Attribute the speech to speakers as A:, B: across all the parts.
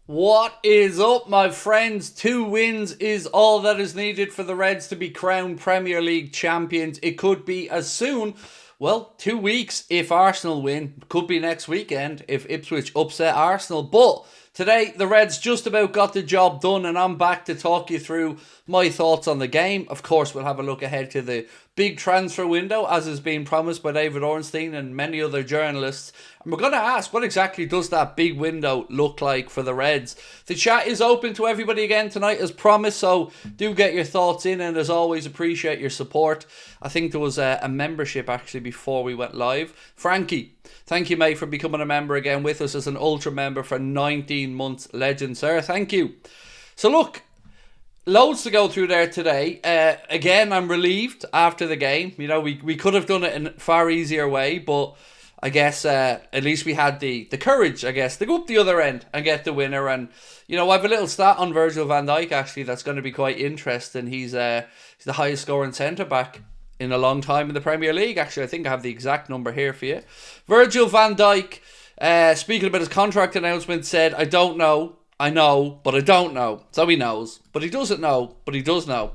A: What is up, my friends? 2 wins is all that is needed for the Reds to be crowned Premier League champions. It could be as soon, 2 weeks if Arsenal win. Could be next weekend if Ipswich upset Arsenal. But today, the Reds just about got the job done, and I'm back to talk you through my thoughts on the game. Of course, we'll have a look ahead to the big transfer window, as has been promised by David Ornstein and many other journalists. And we're going to ask, what exactly does that big window look like for the Reds? The chat is open to everybody again tonight as promised, so do get your thoughts in, and as always, appreciate your support. I think there was a membership actually before we went live. Frankie, thank you, mate, for becoming a member again with us as an Ultra member for 19 months. Legend, sir. Thank you. So look, loads to go through there today. Again, I'm relieved after the game. You know, we could have done it in a far easier way, but I guess at least we had the courage, I guess, to go up the other end and get the winner. And, you know, I have a little stat on Virgil van Dijk, actually, that's going to be quite interesting. He's the highest scoring centre-back in a long time in the Premier League. Actually, I think I have the exact number here for you. Virgil van Dijk, speaking about his contract announcement, said, "I don't know. I know, but I don't know." So he knows, but he doesn't know, but he does know.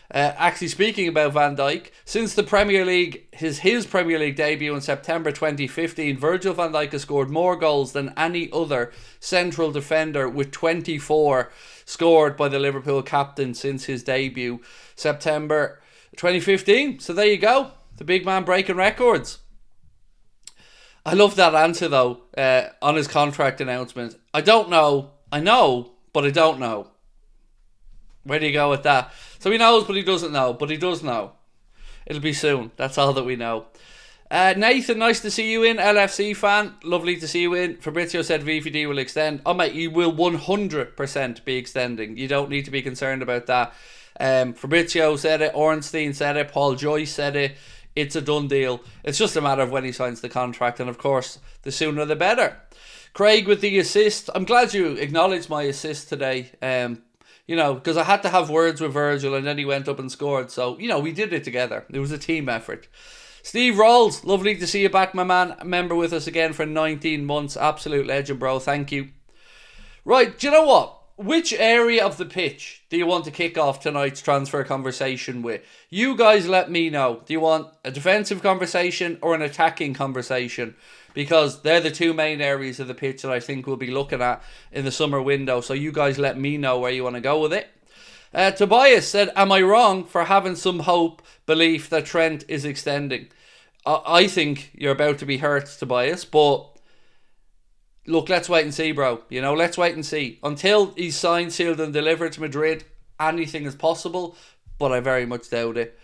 A: Actually, speaking about Van Dijk, since the Premier League, his Premier League debut in September 2015, Virgil van Dijk has scored more goals than any other central defender, with 24 scored by the Liverpool captain since his debut, September 2015. So there you go, the big man breaking records. I love that answer though, on his contract announcement. I don't know, I know, but I don't know. Where do you go with that? So he knows, but he doesn't know. But he does know. It'll be soon. That's all that we know. Nathan, nice to see you in. LFC fan, lovely to see you in. Fabrizio said VVD will extend. Oh mate, you will 100% be extending. You don't need to be concerned about that. Fabrizio said it. Ornstein said it. Paul Joyce said it. It's a done deal. It's just a matter of when he signs the contract. And of course, the sooner the better. Craig with the assist. I'm glad you acknowledged my assist today. You know, because I had to have words with Virgil and then he went up and scored. So, you know, we did it together. It was a team effort. Steve Rawls, lovely to see you back, my man. Member with us again for 19 months. Absolute legend, bro. Thank you. Right, do you know what? Which area of the pitch do you want to kick off tonight's transfer conversation with? You guys let me know. Do you want a defensive conversation or an attacking conversation? Because they're the two main areas of the pitch that I think we'll be looking at in the summer window. So you guys let me know where you want to go with it. Tobias said, "Am I wrong for having some hope, belief that Trent is extending?" I think you're about to be hurt, Tobias. But look, let's wait and see, bro. You know, let's wait and see. Until he's signed, sealed and delivered to Madrid, anything is possible. But I very much doubt it.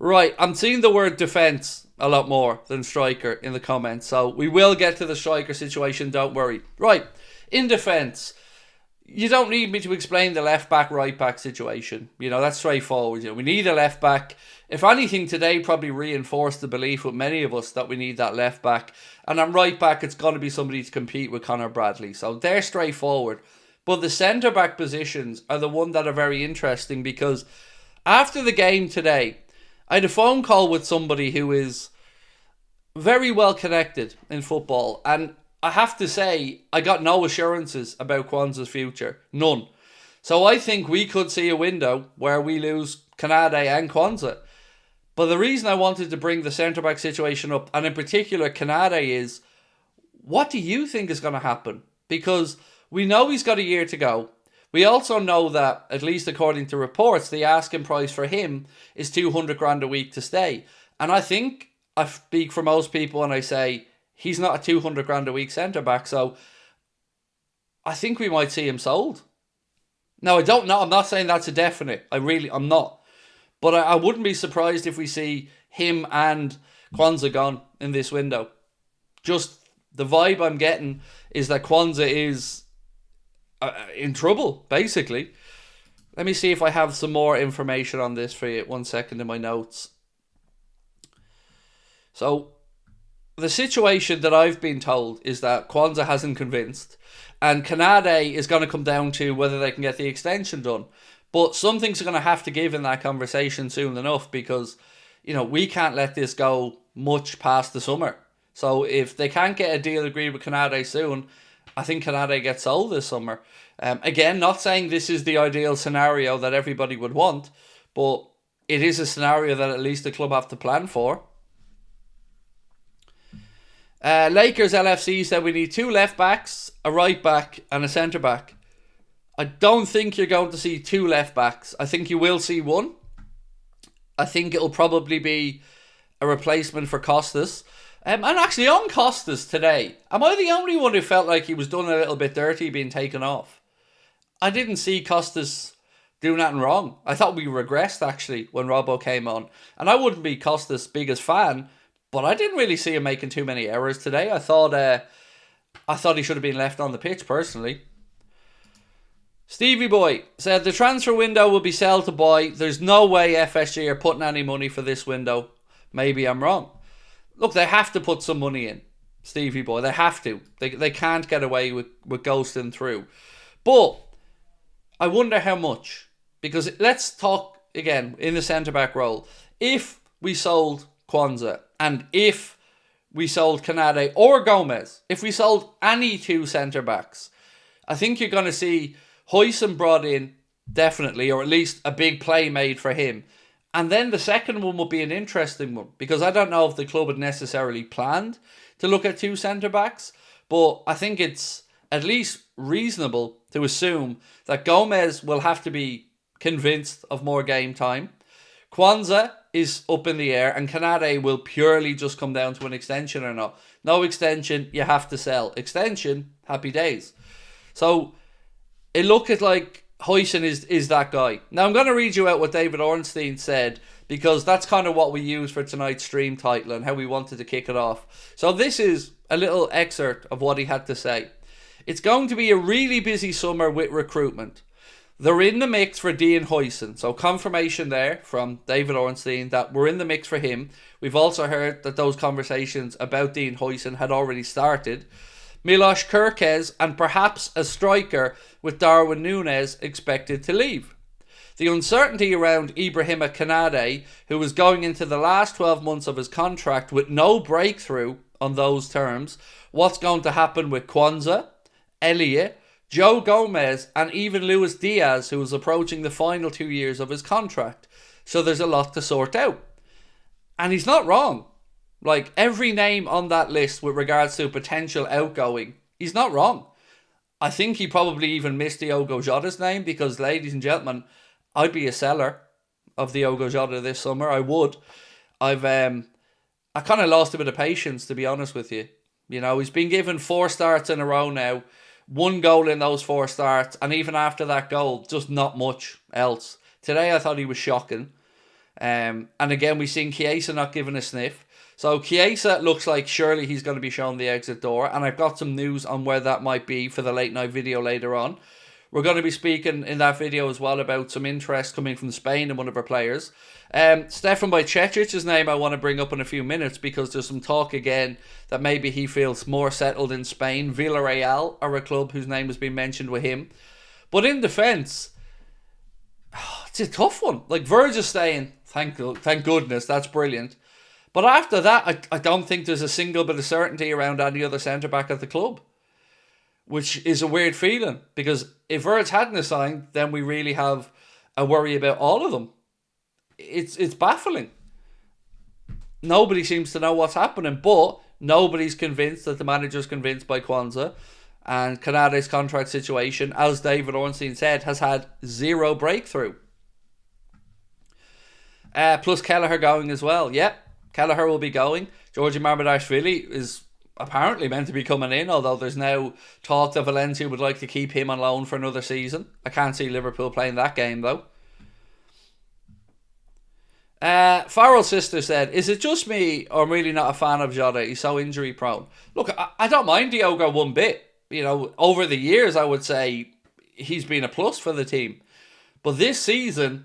A: Right, I'm seeing the word defence a lot more than striker in the comments. So we will get to the striker situation, don't worry. Right, in defence, you don't need me to explain the left back, right back situation. You know, that's straightforward. You know, we need a left back. If anything, today probably reinforced the belief with many of us that we need that left back. And on right back, it's got to be somebody to compete with Conor Bradley. So they're straightforward. But the centre back positions are the one that are very interesting, because after the game today, I had a phone call with somebody who is very well connected in football, and I have to say, I got no assurances about Kwanzaa's future. None. So I think we could see a window where we lose Konate and Kwanzaa. But the reason I wanted to bring the centre-back situation up, and in particular Konate, is what do you think is going to happen? Because we know he's got a year to go. We also know that, at least according to reports, the asking price for him is 200 grand a week to stay. And I think I speak for most people when I say he's not a 200 grand a week centre-back. So I think we might see him sold. Now, I don't know. I'm not saying that's a definite. I'm not. But I wouldn't be surprised if we see him and Kwanzaa gone in this window. Just the vibe I'm getting is that Kwanzaa is in trouble, basically. Let me see if I have some more information on this for you. 1 second in my notes. So, the situation that I've been told is that Kwanzaa hasn't convinced, and Konate is going to come down to whether they can get the extension done. But something's going to have to give in that conversation soon enough, because, you know, we can't let this go much past the summer. So if they can't get a deal agreed with Konate soon, I think Konate gets sold this summer. Again, not saying this is the ideal scenario that everybody would want, but it is a scenario that at least the club have to plan for. Lakers LFC said we need 2 left backs, a right back, and a centre back. I don't think you're going to see 2 left backs. I think you will see 1. I think it'll probably be a replacement for Costas. And actually, on Costas today, am I the only one who felt like he was done a little bit dirty being taken off? I didn't see Costas do nothing wrong. I thought we regressed, actually, when Robbo came on. And I wouldn't be Costas' biggest fan, but I didn't really see him making too many errors today. I thought he should have been left on the pitch, personally. Stevie Boy said the transfer window will be sell to buy. There's no way FSG are putting any money for this window. Maybe I'm wrong. Look, they have to put some money in, Stevie Boy. They have to. They can't get away with ghosting through. But I wonder how much. Because let's talk again in the centre-back role. If we sold Kwanzaa and if we sold Konate or Gomez, if we sold any 2 centre-backs, I think you're going to see Huijsen brought in, definitely, or at least a big play made for him. And then the second one will be an interesting one, because I don't know if the club had necessarily planned to look at 2 centre-backs, but I think it's at least reasonable to assume that Gomez will have to be convinced of more game time. Kwanzaa is up in the air, and Konate will purely just come down to an extension or not. No extension, you have to sell. Extension, happy days. So it looked like Huijsen is that guy. Now I'm going to read you out what David Ornstein said, because that's kind of what we used for tonight's stream title and how we wanted to kick it off. So this is a little excerpt of what he had to say. It's going to be a really busy summer with recruitment. They're in the mix for Dean Huijsen. So confirmation there from David Ornstein that we're in the mix for him. We've also heard that those conversations about Dean Huijsen had already started. Milos Kerkez and perhaps a striker with Darwin Núñez expected to leave. The uncertainty around Ibrahima Konate, who was going into the last 12 months of his contract with no breakthrough on those terms. What's going to happen with Kwanzaa, Elliott, Joe Gomez and even Luis Diaz, who is approaching the final 2 years of his contract. So there's a lot to sort out. And he's not wrong. Like, every name on that list with regards to potential outgoing, he's not wrong. I think he probably even missed Diogo Jota's name, because, ladies and gentlemen, I'd be a seller of Diogo Jota this summer. I would. I kind of lost a bit of patience, to be honest with you. You know, he's been given 4 starts in a row now. 1 goal in those 4 starts, and even after that goal, just not much else. Today I thought he was shocking. And again, we've seen Chiesa not giving a sniff. So Chiesa looks like surely he's going to be shown the exit door, and I've got some news on where that might be for the late night video later on. We're going to be speaking in that video as well about some interest coming from Spain in one of our players. Stefan Bajcetic's name I want to bring up in a few minutes, because there's some talk again that maybe he feels more settled in Spain. Villarreal are a club whose name has been mentioned with him. But in defence, it's a tough one. Like, Verge is staying, thank goodness, that's brilliant. But after that, I don't think there's a single bit of certainty around any other centre-back at the club, which is a weird feeling, because if Verge hadn't signed, then we really have a worry about all of them. It's baffling. Nobody seems to know what's happening, but nobody's convinced that the manager's convinced by Kwanzaa. And Konate's contract situation, as David Ornstein said, has had 0 breakthrough. Plus Kelleher going as well. Yep, Kelleher will be going. Georgi Marmadashvili is apparently meant to be coming in, although there's now talk that Valencia would like to keep him on loan for another season. I can't see Liverpool playing that game though. Farrell's sister said, is it just me, or I'm really not a fan of Jota? He's so injury prone. Look, I don't mind Diogo one bit. You know, over the years I would say he's been a plus for the team. But this season,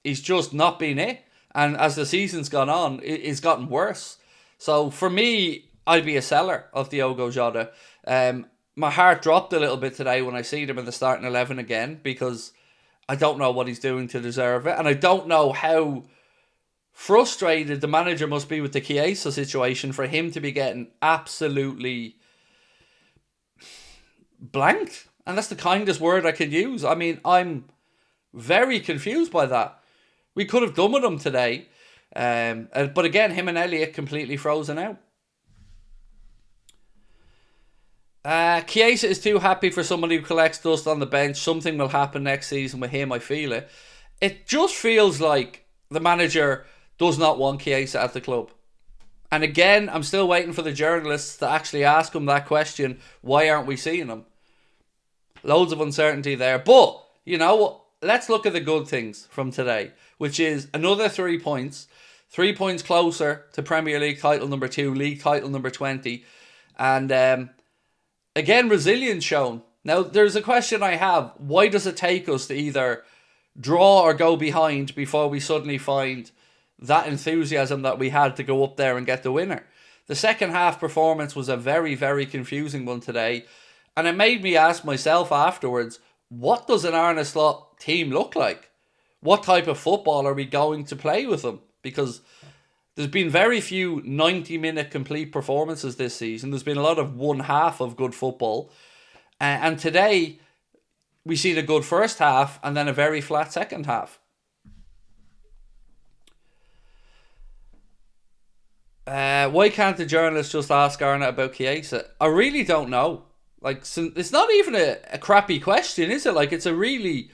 A: he's just not been it. And as the season's gone on, it's gotten worse. So for me, I'd be a seller of Diogo Jota. My heart dropped a little bit today when I see him in the starting 11 again, because I don't know what he's doing to deserve it. And I don't know how frustrated the manager must be with the Chiesa situation for him to be getting absolutely blanked And that's the kindest word I could use. I mean, I'm very confused by that. We could have done with him today. But again, him and Elliott completely frozen out. Chiesa is too happy for somebody who collects dust on the bench. Something will happen next season with him, I feel it. It just feels like the manager does not want Chiesa at the club. And again, I'm still waiting for the journalists to actually ask him that question. Why aren't we seeing him? Loads of uncertainty there. But, you know what? Let's look at the good things from today, which is another 3 points. 3 points closer to Premier League title number 2, league title number 20. And again, resilience shown. Now, there's a question I have. Why does it take us to either draw or go behind before we suddenly find that enthusiasm that we had to go up there and get the winner? The second half performance was a very, very confusing one today. And it made me ask myself afterwards, what does an Arne Slot team look like? What type of football are we going to play with them? Because there's been very few 90-minute complete performances this season. There's been a lot of one half of good football. And today, we see the good first half and then a very flat second half. Why can't the journalists just ask Arne about Chiesa? I really don't know. Like, it's not even a crappy question, is it? Like, it's a really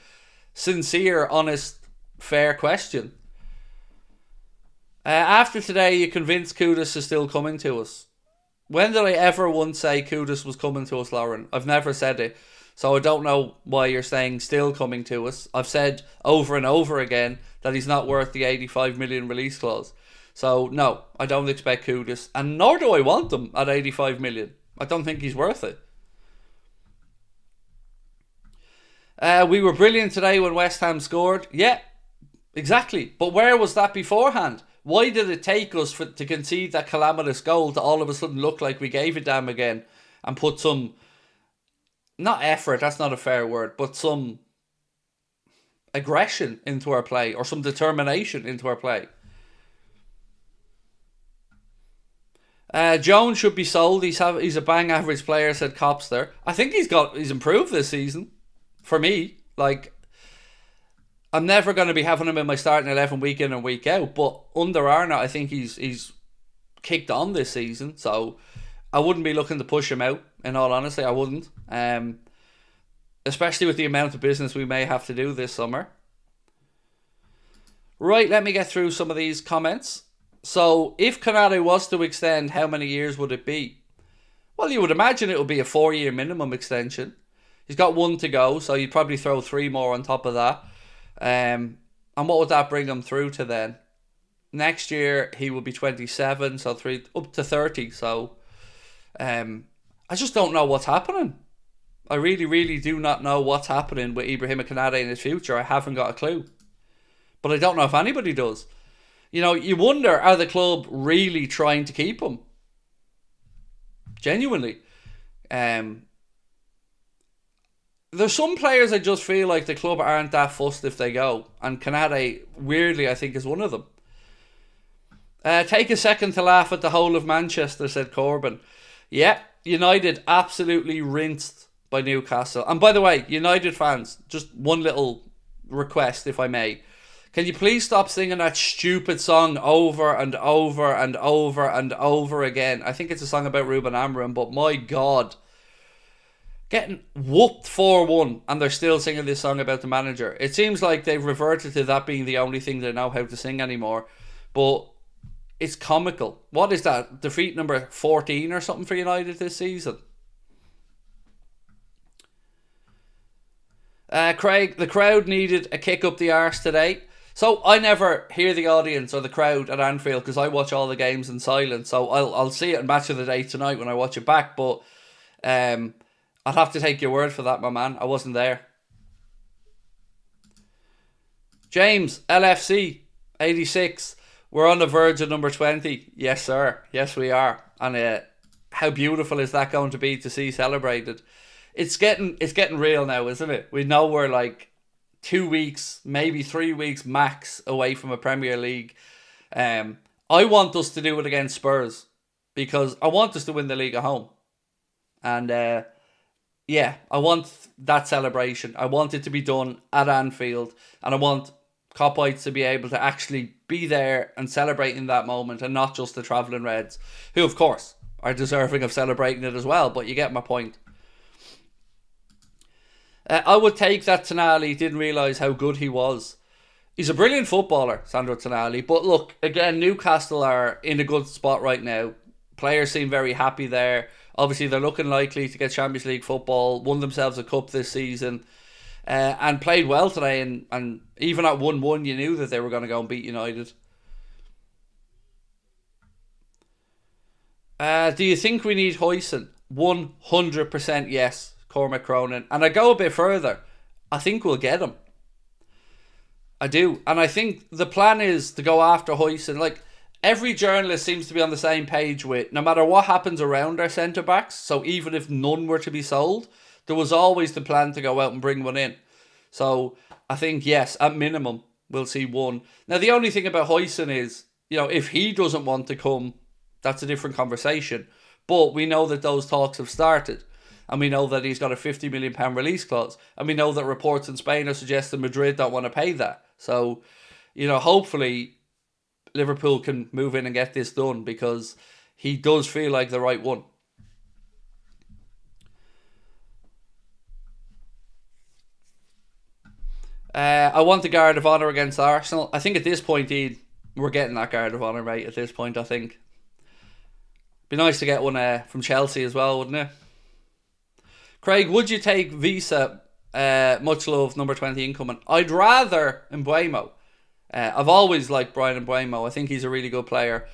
A: sincere, honest, fair question. After today, you convinced Kudus is still coming to us. When did I ever once say Kudus was coming to us, Lauren? I've never said it. So I don't know why you're saying still coming to us. I've said over and over again that he's not worth the 85 million release clause. So no, I don't expect Kudus. And nor do I want him at 85 million. I don't think he's worth it. We were brilliant today when West Ham scored. Yeah, exactly. But where was that beforehand? Why did it take us to concede that calamitous goal to all of a sudden look like we gave a damn again and put some, not effort, that's not a fair word, but some aggression into our play or some determination into our play? Jones should be sold. He's a bang average player, said Copster. I think he's improved this season. For me, like, I'm never going to be having him in my starting 11 week in and week out, but under Arne, I think he's kicked on this season, so I wouldn't be looking to push him out, in all honesty. I wouldn't. Especially with the amount of business we may have to do this summer. Right, let me get through some of these comments. So, if Konate was to extend, how many years would it be? Well, you would imagine it would be a 4-year minimum extension. He's got 1 to go, so you'd probably throw 3 more on top of that. And what would that bring him through to then? Next year, he will be 27, so up to 30. So, I just don't know what's happening. I really, really do not know what's happening with Ibrahima Konate in his future. I haven't got a clue. But I don't know if anybody does. You know, you wonder, are the club really trying to keep him? Genuinely. There's some players I just feel like the club aren't that fussed if they go. And Konate, weirdly, I think is one of them. Take a second to laugh at the whole of Manchester, said Corbyn. Yeah, United absolutely rinsed by Newcastle. And by the way, United fans, just one little request, if I may. Can you please stop singing that stupid song over and over and over and over again? I think it's a song about Ruben Amorim, but my God. Getting whooped 4-1 and they're still singing this song about the manager. It seems like they've reverted to that being the only thing they know how to sing anymore. But it's comical. What is that? Defeat number 14 or something for United this season? Craig, the crowd needed a kick up the arse today. So I never hear the audience or the crowd at Anfield because I watch all the games in silence. So I'll see it in Match of the Day tonight when I watch it back. But I'll have to take your word for that, my man. I wasn't there. James, LFC, 86. We're on the verge of number 20. Yes, sir. Yes, we are. And how beautiful is that going to be to see celebrated? It's getting real now, isn't it? We know we're like 2 weeks, maybe 3 weeks max away from a Premier League. I want us to do it against Spurs because I want us to win the league at home. And yeah, I want that celebration. I want it to be done at Anfield, and I want Copites to be able to actually be there and celebrate in that moment, and not just the travelling Reds, who of course are deserving of celebrating it as well. But you get my point. I would take that Tonali didn't realise how good he was. He's a brilliant footballer, Sandro Tonali. But look, again, Newcastle are in a good spot right now. Players seem very happy there. Obviously, they're looking likely to get Champions League football. Won themselves a cup this season. And played well today. And even at 1-1, you knew that they were going to go and beat United. Do you think we need Huijsen? 100% yes, Cormac Cronin. And I go a bit further. I think we'll get him. I do. And I think the plan is to go after Huijsen. Like, every journalist seems to be on the same page with, no matter what happens around our centre-backs, so even if none were to be sold, there was always the plan to go out and bring one in. So I think, yes, at minimum, we'll see one. Now, the only thing about Huijsen is, if he doesn't want to come, that's a different conversation. But we know that those talks have started. And we know that he's got a £50 million release clause. And we know that reports in Spain are suggesting Madrid don't want to pay that. So, hopefully Liverpool can move in and get this done, because he does feel like the right one. I want the Guard of Honour against Arsenal. I think at this point, we're getting that Guard of Honour, mate, at this point, I think. Be nice to get one from Chelsea as well, wouldn't it? Craig, would you take Visa? Much love, number 20 incoming. I'd rather Ibrahima. I've always liked Brian Ibrahima. I think he's a really good player.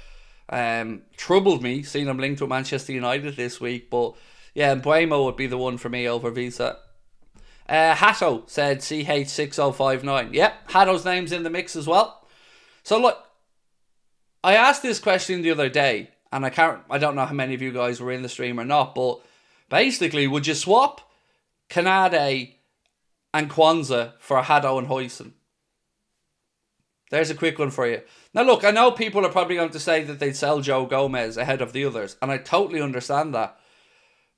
A: Troubled me seeing him linked with Manchester United this week, but yeah, Ibrahima would be the one for me over Visa. Hatto said CH6059. Yep, Hatto's name's in the mix as well. So look, I asked this question the other day, and I don't know how many of you guys were in the stream or not, but basically, would you swap Konate and Kwanzaa for Haddo and Huijsen? There's a quick one for you. Now look, I know people are probably going to say that they'd sell Joe Gomez ahead of the others, and I totally understand that.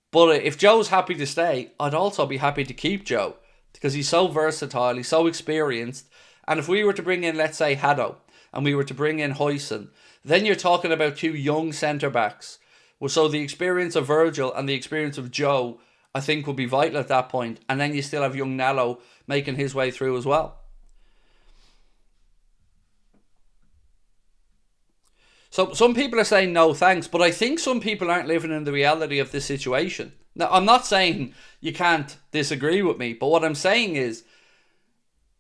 A: But if Joe's happy to stay, I'd also be happy to keep Joe, because he's so versatile, he's so experienced. And if we were to bring in, let's say, Haddo, and we were to bring in Huijsen, then you're talking about two young centre-backs. Well, so the experience of Virgil and the experience of Joe, I think, will be vital at that point. And then you still have young Nello making his way through as well. So some people are saying no thanks, but I think some people aren't living in the reality of this situation. Now, I'm not saying you can't disagree with me, but what I'm saying is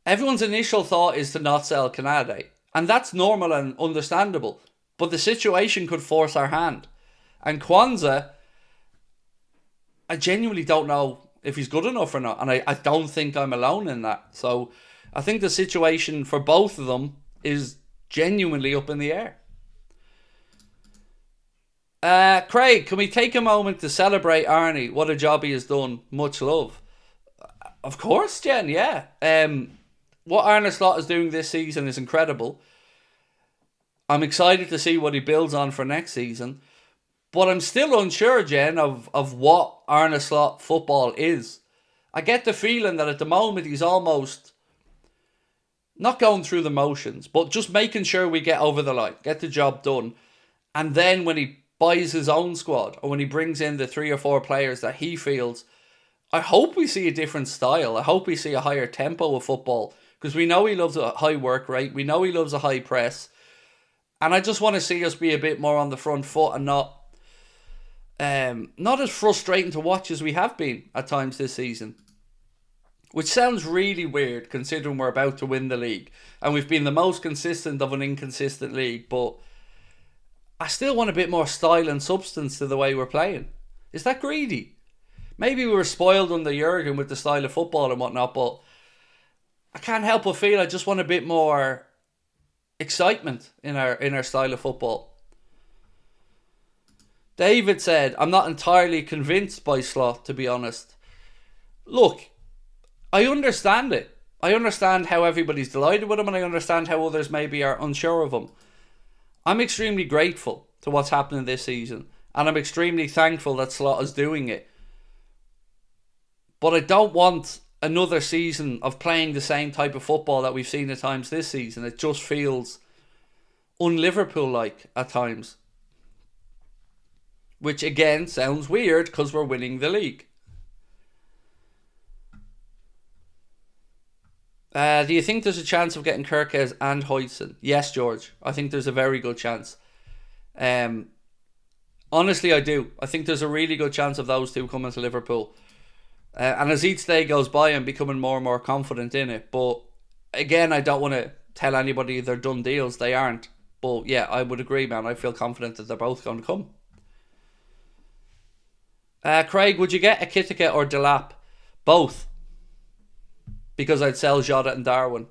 A: everyone's initial thought is to not sell Konate. And that's normal and understandable. But the situation could force our hand. And Kwanzaa, I genuinely don't know if he's good enough or not. And I don't think I'm alone in that. So I think the situation for both of them is genuinely up in the air. Craig, can we take a moment to celebrate Arnie? What a job he has done. Much love. Of course, Jen, yeah. What Arne Slot is doing this season is incredible. I'm excited to see what he builds on for next season. But I'm still unsure, Jen, of what Arne Slot football is. I get the feeling that at the moment he's almost not going through the motions, but just making sure we get over the line, get the job done. And then when he buys his own squad, or when he brings in the 3 or 4 players that he feels, I hope we see a different style. I hope we see a higher tempo of football, because we know he loves a high work rate. We know he loves a high press. And I just want to see us be a bit more on the front foot and not as frustrating to watch as we have been at times this season. Which sounds really weird considering we're about to win the league. And we've been the most consistent of an inconsistent league. But I still want a bit more style and substance to the way we're playing. Is that greedy? Maybe we were spoiled under Jurgen with the style of football and whatnot, but I can't help but feel I just want a bit more excitement in our style of football. David said, I'm not entirely convinced by Slot, to be honest. Look, I understand it. I understand how everybody's delighted with him, and I understand how others maybe are unsure of him. I'm extremely grateful to what's happening this season, and I'm extremely thankful that Slot is doing it. But I don't want another season of playing the same type of football that we've seen at times this season. It just feels un-Liverpool-like at times. Which again sounds weird because we're winning the league. Do you think there's a chance of getting Kirkes and Hoytson? Yes, George. I think there's a very good chance. Honestly, I do. I think there's a really good chance of those two coming to Liverpool. And as each day goes by, I'm becoming more and more confident in it. But again, I don't want to tell anybody they're done deals. They aren't. But yeah, I would agree, man. I feel confident that they're both going to come. Craig, would you get a Kitticat or Delap? Both. Because I'd sell Jota and Darwin.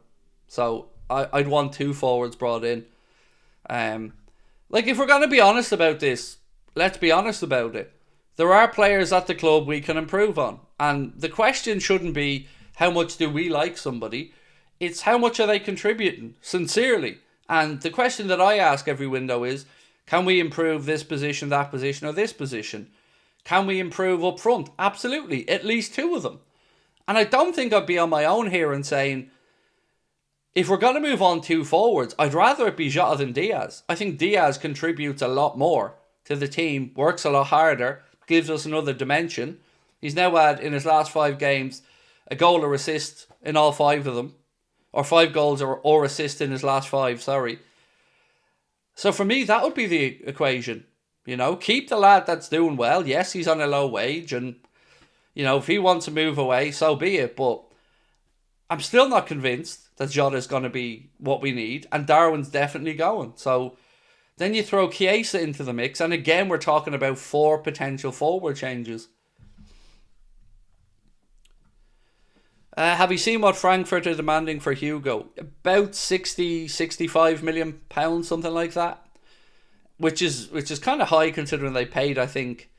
A: So I'd want two forwards brought in. If we're going to be honest about this, let's be honest about it. There are players at the club we can improve on. And the question shouldn't be how much do we like somebody. It's how much are they contributing, sincerely. And the question that I ask every window is, can we improve this position, that position, or this position? Can we improve up front? Absolutely. At least two of them. And I don't think I'd be on my own here and saying, if we're going to move on two forwards, I'd rather it be Jota than Diaz. I think Diaz contributes a lot more to the team, works a lot harder, gives us another dimension. He's now had, in his last 5 games, a goal or assist in all 5 of them. Or 5 goals or assist in his last 5, sorry. So for me, that would be the equation. You know, keep the lad that's doing well. Yes, he's on a low wage and, you know, if he wants to move away, so be it. But I'm still not convinced that Jota's going to be what we need. And Darwin's definitely going. So then you throw Chiesa into the mix. And again, we're talking about 4 potential forward changes. Have you seen what Frankfurt are demanding for Hugo? About 65 million pounds, something like that. Which is kind of high considering they paid, I think,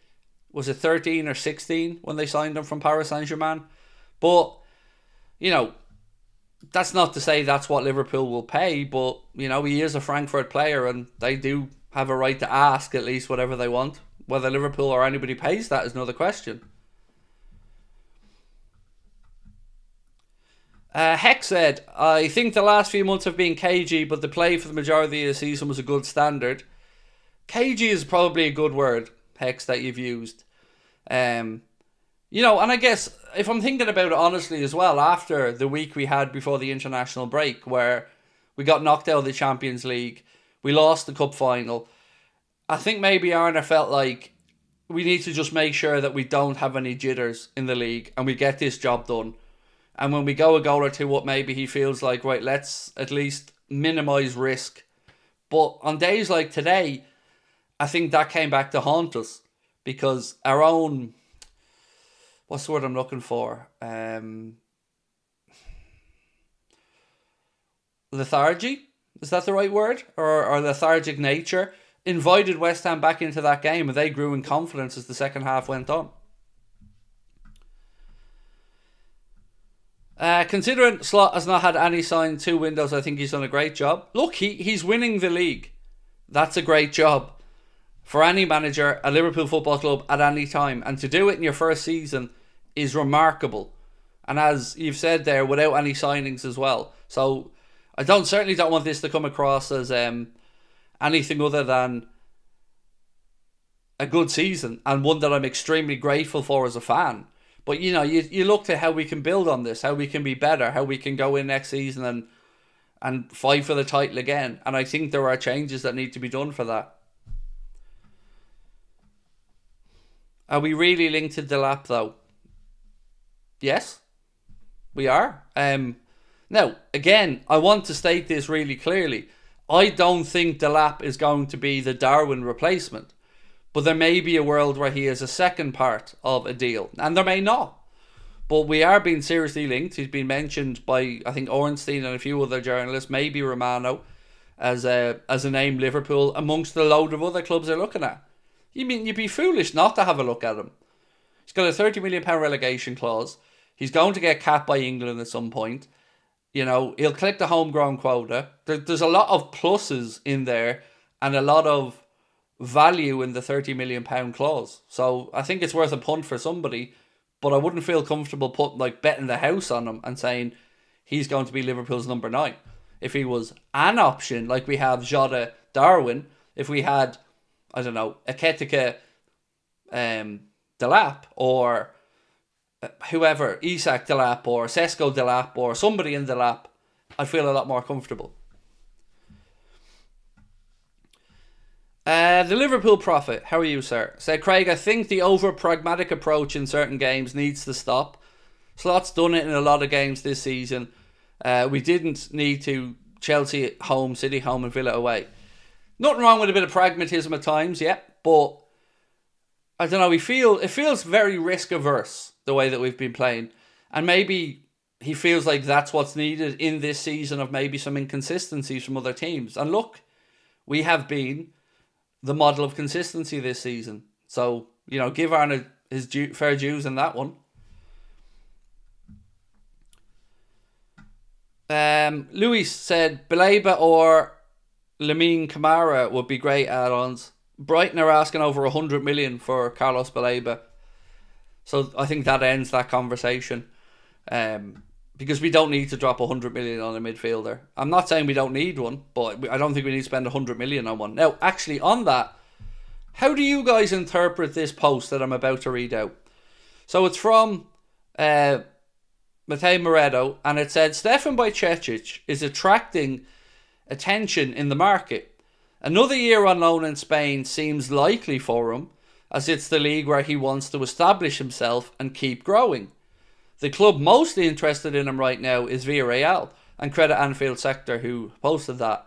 A: was it 13 or 16 when they signed him from Paris Saint-Germain? But, you know, that's not to say that's what Liverpool will pay, but, you know, he is a Frankfurt player and they do have a right to ask at least whatever they want. Whether Liverpool or anybody pays that is another question. Heck said, I think the last few months have been cagey, but the play for the majority of the season was a good standard. Cagey is probably a good word, Hex, that you've used. You know, and I guess if I'm thinking about it honestly as well, after the week we had before the international break where we got knocked out of the Champions League, we lost the cup final, I think maybe Arne felt like we need to just make sure that we don't have any jitters in the league and we get this job done. And when we go a goal or two up, maybe he feels like, right, let's at least minimise risk. But on days like today, I think that came back to haunt us because our own, what's the word I'm looking for? Lethargy? Is that the right word? Or lethargic nature invited West Ham back into that game and they grew in confidence as the second half went on. Considering Slot has not had any sign 2 windows, I think he's done a great job. Look, he's winning the league. That's a great job for any manager at Liverpool Football Club at any time. And to do it in your first season is remarkable. And as you've said there, without any signings as well. So I certainly don't want this to come across as anything other than a good season and one that I'm extremely grateful for as a fan. But, you know, you look to how we can build on this, how we can be better, how we can go in next season and fight for the title again. And I think there are changes that need to be done for that. Are we really linked to Delap, though? Yes, we are. Now, again, I want to state this really clearly. I don't think Delap is going to be the Darwin replacement. But there may be a world where he is a second part of a deal. And there may not. But we are being seriously linked. He's been mentioned by, I think, ORNSTEIN and a few other journalists, maybe Romano, as a name Liverpool, amongst the load of other clubs they're looking at. You mean you'd be foolish not to have a look at him. He's got a £30 million relegation clause. He's going to get capped by England at some point. You know, he'll collect the homegrown quota. There's a lot of pluses in there and a lot of value in the £30 million clause. So I think it's worth a punt for somebody. but I wouldn't feel comfortable betting the house on him and saying he's going to be Liverpool's number 9. If he was an option, like we have Jota, Darwin, if we had, I don't know, Eketika, Delap, or whoever, Isak Delap, or Sesko Delap, or somebody in Delap, I'd feel a lot more comfortable. The Liverpool Prophet, how are you, sir? Said, Craig, I think the over-pragmatic approach in certain games needs to stop. Slot's done it in a lot of games this season. We didn't need to Chelsea home, City home, and Villa away. Nothing wrong with a bit of pragmatism at times, yeah, but I don't know, it feels very risk-averse, the way that we've been playing. And maybe he feels like that's what's needed in this season of maybe some inconsistencies from other teams. And look, we have been the model of consistency this season. So, give Arne his fair dues in that one. Luis said, Baleba or Lamine Camara would be great add-ons. Brighton are asking over 100 million for Carlos Baleba. So I think that ends that conversation. Because we don't need to drop 100 million on a midfielder. I'm not saying we don't need one, but I don't think we need to spend 100 million on one. Now, actually, on that, how do you guys interpret this post that I'm about to read out? So it's from Matej Moreto, and it said, Stefan Bajcetic is attracting attention in the market. Another year on loan in Spain seems likely for him, as it's the league where he wants to establish himself and keep growing. The club mostly interested in him right now is Villarreal, and credit Anfield Sector who posted that.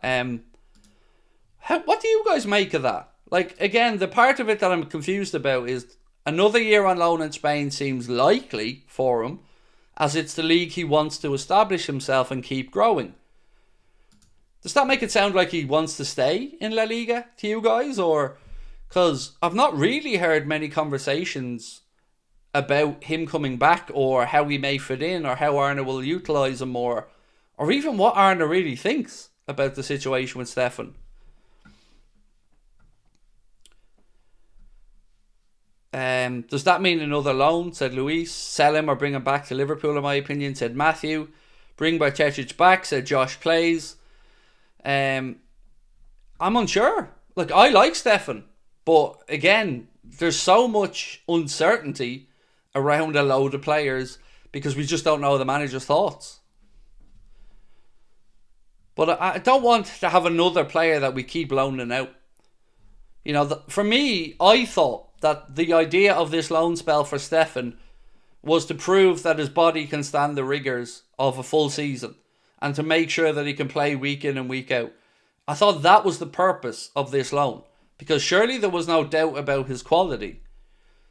A: What do you guys make of that? Like, again, the part of it that I'm confused about is another year on loan in Spain seems likely for him, as it's the league he wants to establish himself and keep growing. Does that make it sound like he wants to stay in La Liga to you guys? Or, because I've not really heard many conversations about him coming back, or how he may fit in, or how Arne will utilise him, or even what Arne really thinks about the situation with Stefan. Does that mean another loan? Said Luis. Sell him or bring him back to Liverpool, in my opinion, said Matthew. Bring Bajcetic back, said Josh Plays. I'm unsure. Like, I like Stefan, but again, there's so much uncertainty around a load of players because we just don't know the manager's thoughts. But I don't want to have another player that we keep loaning out. For me, I thought that the idea of this loan spell for Stefan was to prove that his body can stand the rigours of a full season and to make sure that he can play week in and week out. I thought that was the purpose of this loan, because surely there was no doubt about his quality.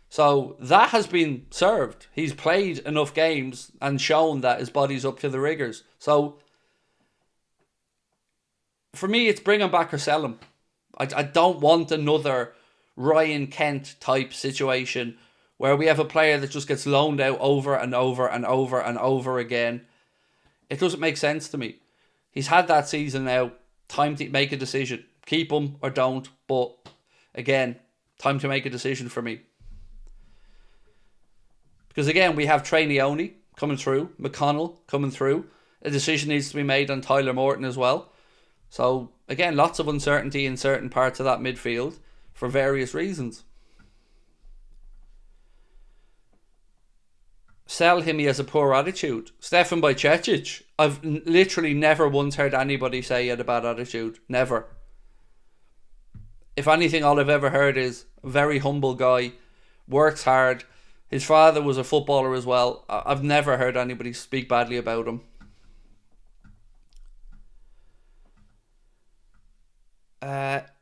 A: So that has been served. He's played enough games and shown that his body's up to the rigours. So for me, it's bring him back or sell him. I don't want another Ryan Kent type situation where we have a player that just gets loaned out over and over and over and over again. It doesn't make sense to me. He's had that season now. Time to make a decision. Keep him or don't. But again, time to make a decision for me. Because again, we have Trainioni coming through, McConnell coming through. A decision needs to be made on Tyler Morton as well. So again, lots of uncertainty in certain parts of that midfield for various reasons. Sell him, he has a poor attitude. Stefan Bajcetic, I've literally never once heard anybody say he had a bad attitude. Never. If anything, all I've ever heard is a very humble guy, works hard. His father was a footballer as well. I've never heard anybody speak badly about him.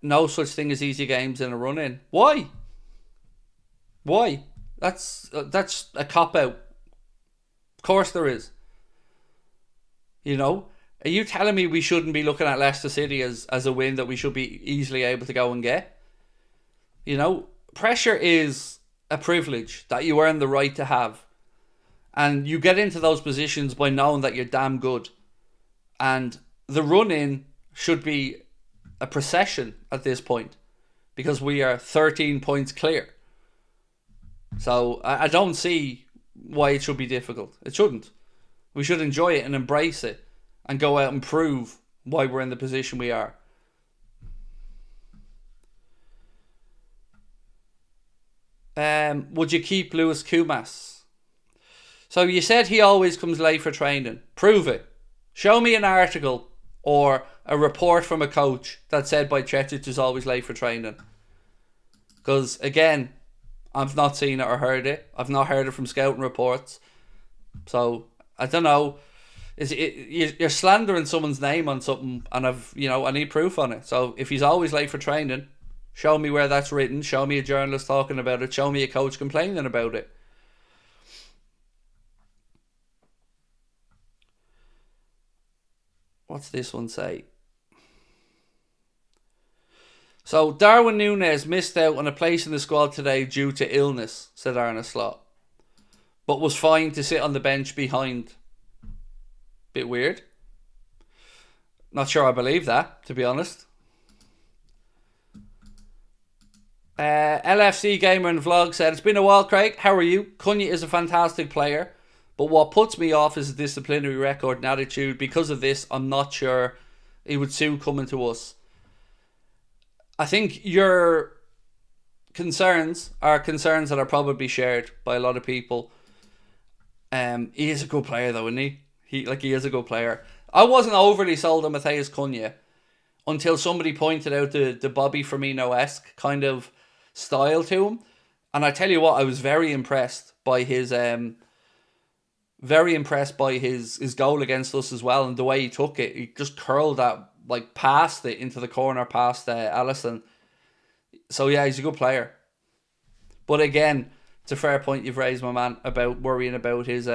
A: No such thing as easy games in a run-in. Why? That's a cop-out. Of course there is. Are you telling me we shouldn't be looking at Leicester City as a win that we should be easily able to go and get? Pressure is a privilege that you earn the right to have. And you get into those positions by knowing that you're damn good. And the run-in should be a procession at this point, because we are 13 points clear. So I don't see why it should be difficult. It shouldn't. We should enjoy it and embrace it and go out and prove why we're in the position we are. Would you keep Lewis Kumas? So you said he always comes late for training. Prove it. Show me an article or a report from a coach that said Bajcetic is always late for training. Because, again, I've not seen it or heard it. I've not heard it from scouting reports. So, I don't know. You're slandering someone's name on something, and I need proof on it. So, if he's always late for training, show me where that's written. Show me a journalist talking about it. Show me a coach complaining about it. What's this one say? So, Darwin Núñez missed out on a place in the squad today due to illness, said Arne Slot. But was fine to sit on the bench behind. Bit weird. Not sure I believe that, to be honest. LFC Gamer and Vlog said, it's been a while, Craig. How are you? Cunha is a fantastic player. But what puts me off is a disciplinary record and attitude. Because of this, I'm not sure he would soon come into us. I think your concerns are concerns that are probably shared by a lot of people. He is a good player though, isn't he? He is a good player. I wasn't overly sold on Matheus Cunha until somebody pointed out the Bobby Firmino-esque kind of style to him. And I tell you what, I was very impressed by his his goal against us as well, and the way he took it. He just curled that, past it into the corner past Alisson. So yeah, he's a good player. But again, it's a fair point you've raised, my man, about worrying about his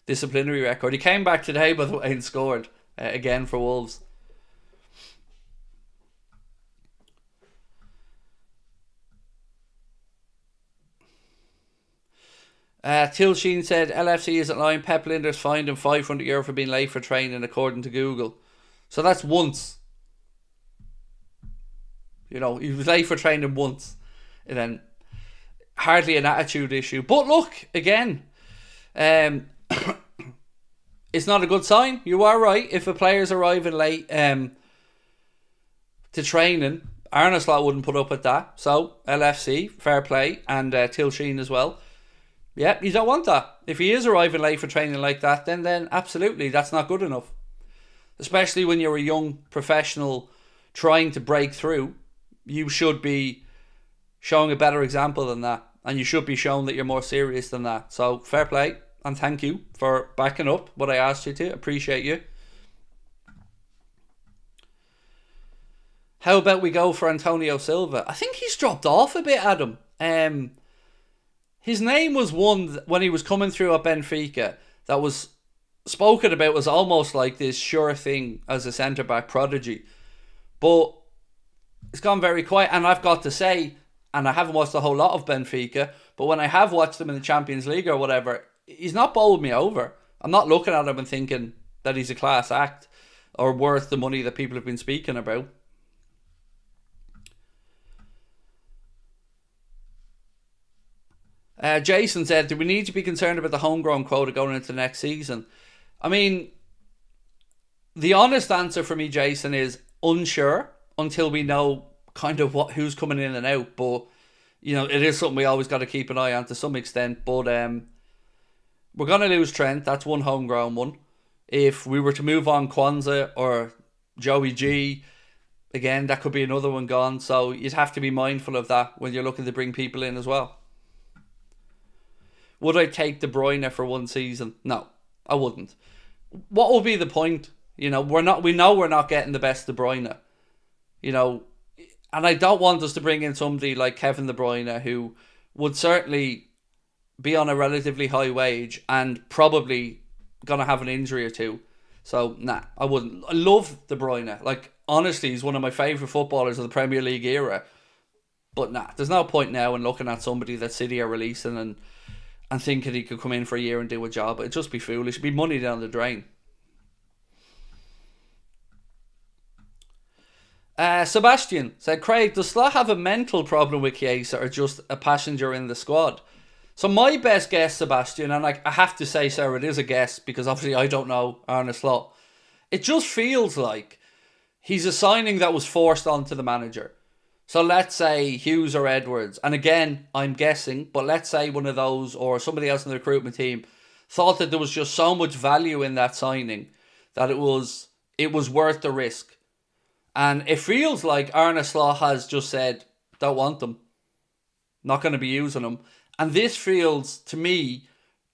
A: disciplinary record. He came back today, by the way, and scored again for Wolves. Tilsheen said LFC isn't lying. Pep Linders fined him €500 for being late for training, according to Google. So that's once. He was late for training once, and then hardly an attitude issue. But look, again, it's not a good sign. You are right. If a player's arriving late to training, Arne Slot wouldn't put up with that. So LFC, fair play, and Tilsheen as well. Yeah, you don't want that. If he is arriving late for training like that, then absolutely, that's not good enough. Especially when you're a young professional trying to break through, you should be showing a better example than that. And you should be showing that you're more serious than that. So, fair play. And thank you for backing up what I asked you to. Appreciate you. How about we go for Antonio Silva? I think he's dropped off a bit, Adam. His name was one when he was coming through at Benfica that was spoken about as almost like this sure thing as a centre-back prodigy. But it's gone very quiet, and I've got to say, and I haven't watched a whole lot of Benfica, but when I have watched him in the Champions League or whatever, he's not bowled me over. I'm not looking at him and thinking that he's a class act or worth the money that people have been speaking about. Jason said, do we need to be concerned about the homegrown quota going into next season? I mean, the honest answer for me, Jason, is unsure until we know kind of who's coming in and out. But, it is something we always got to keep an eye on to some extent. But we're going to lose Trent. That's one homegrown one. If we were to move on Kwanzaa or Joey G, again, that could be another one gone. So you'd have to be mindful of that when you're looking to bring people in as well. Would I take De Bruyne for one season? No, I wouldn't. What would be the point? We know we're not getting the best De Bruyne. And I don't want us to bring in somebody like Kevin De Bruyne, who would certainly be on a relatively high wage and probably gonna have an injury or two. So nah, I wouldn't. I love De Bruyne. Honestly, he's one of my favourite footballers of the Premier League era. But nah, there's no point now in looking at somebody that City are releasing and thinking he could come in for a year and do a job. It'd just be foolish. It'd be money down the drain. Sebastian said, Craig, does Slot have a mental problem with Chiesa or just a passenger in the squad? So my best guess, Sebastian, and I have to say, sir, it is a guess because obviously I don't know Arne Slot. It just feels like he's a signing that was forced onto the manager. So let's say Hughes or Edwards, and again, I'm guessing, but let's say one of those or somebody else in the recruitment team thought that there was just so much value in that signing that it was worth the risk. And it feels like Arne Slot has just said, don't want them. Not going to be using them. And this feels, to me,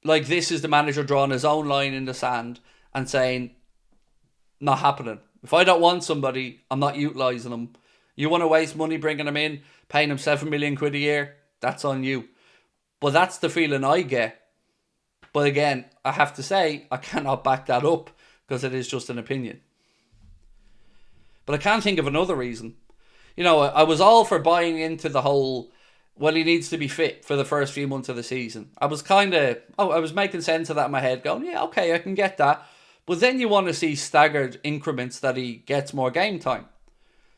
A: like this is the manager drawing his own line in the sand and saying, not happening. If I don't want somebody, I'm not utilising them. You want to waste money bringing them in, paying them 7 million quid a year, that's on you. But that's the feeling I get. But again, I have to say, I cannot back that up because it is just an opinion. But I can't think of another reason. You know, I was all for buying into the whole, well, he needs to be fit for the first few months of the season. I was I was making sense of that in my head, going, yeah, okay, I can get that. But then you want to see staggered increments that he gets more game time.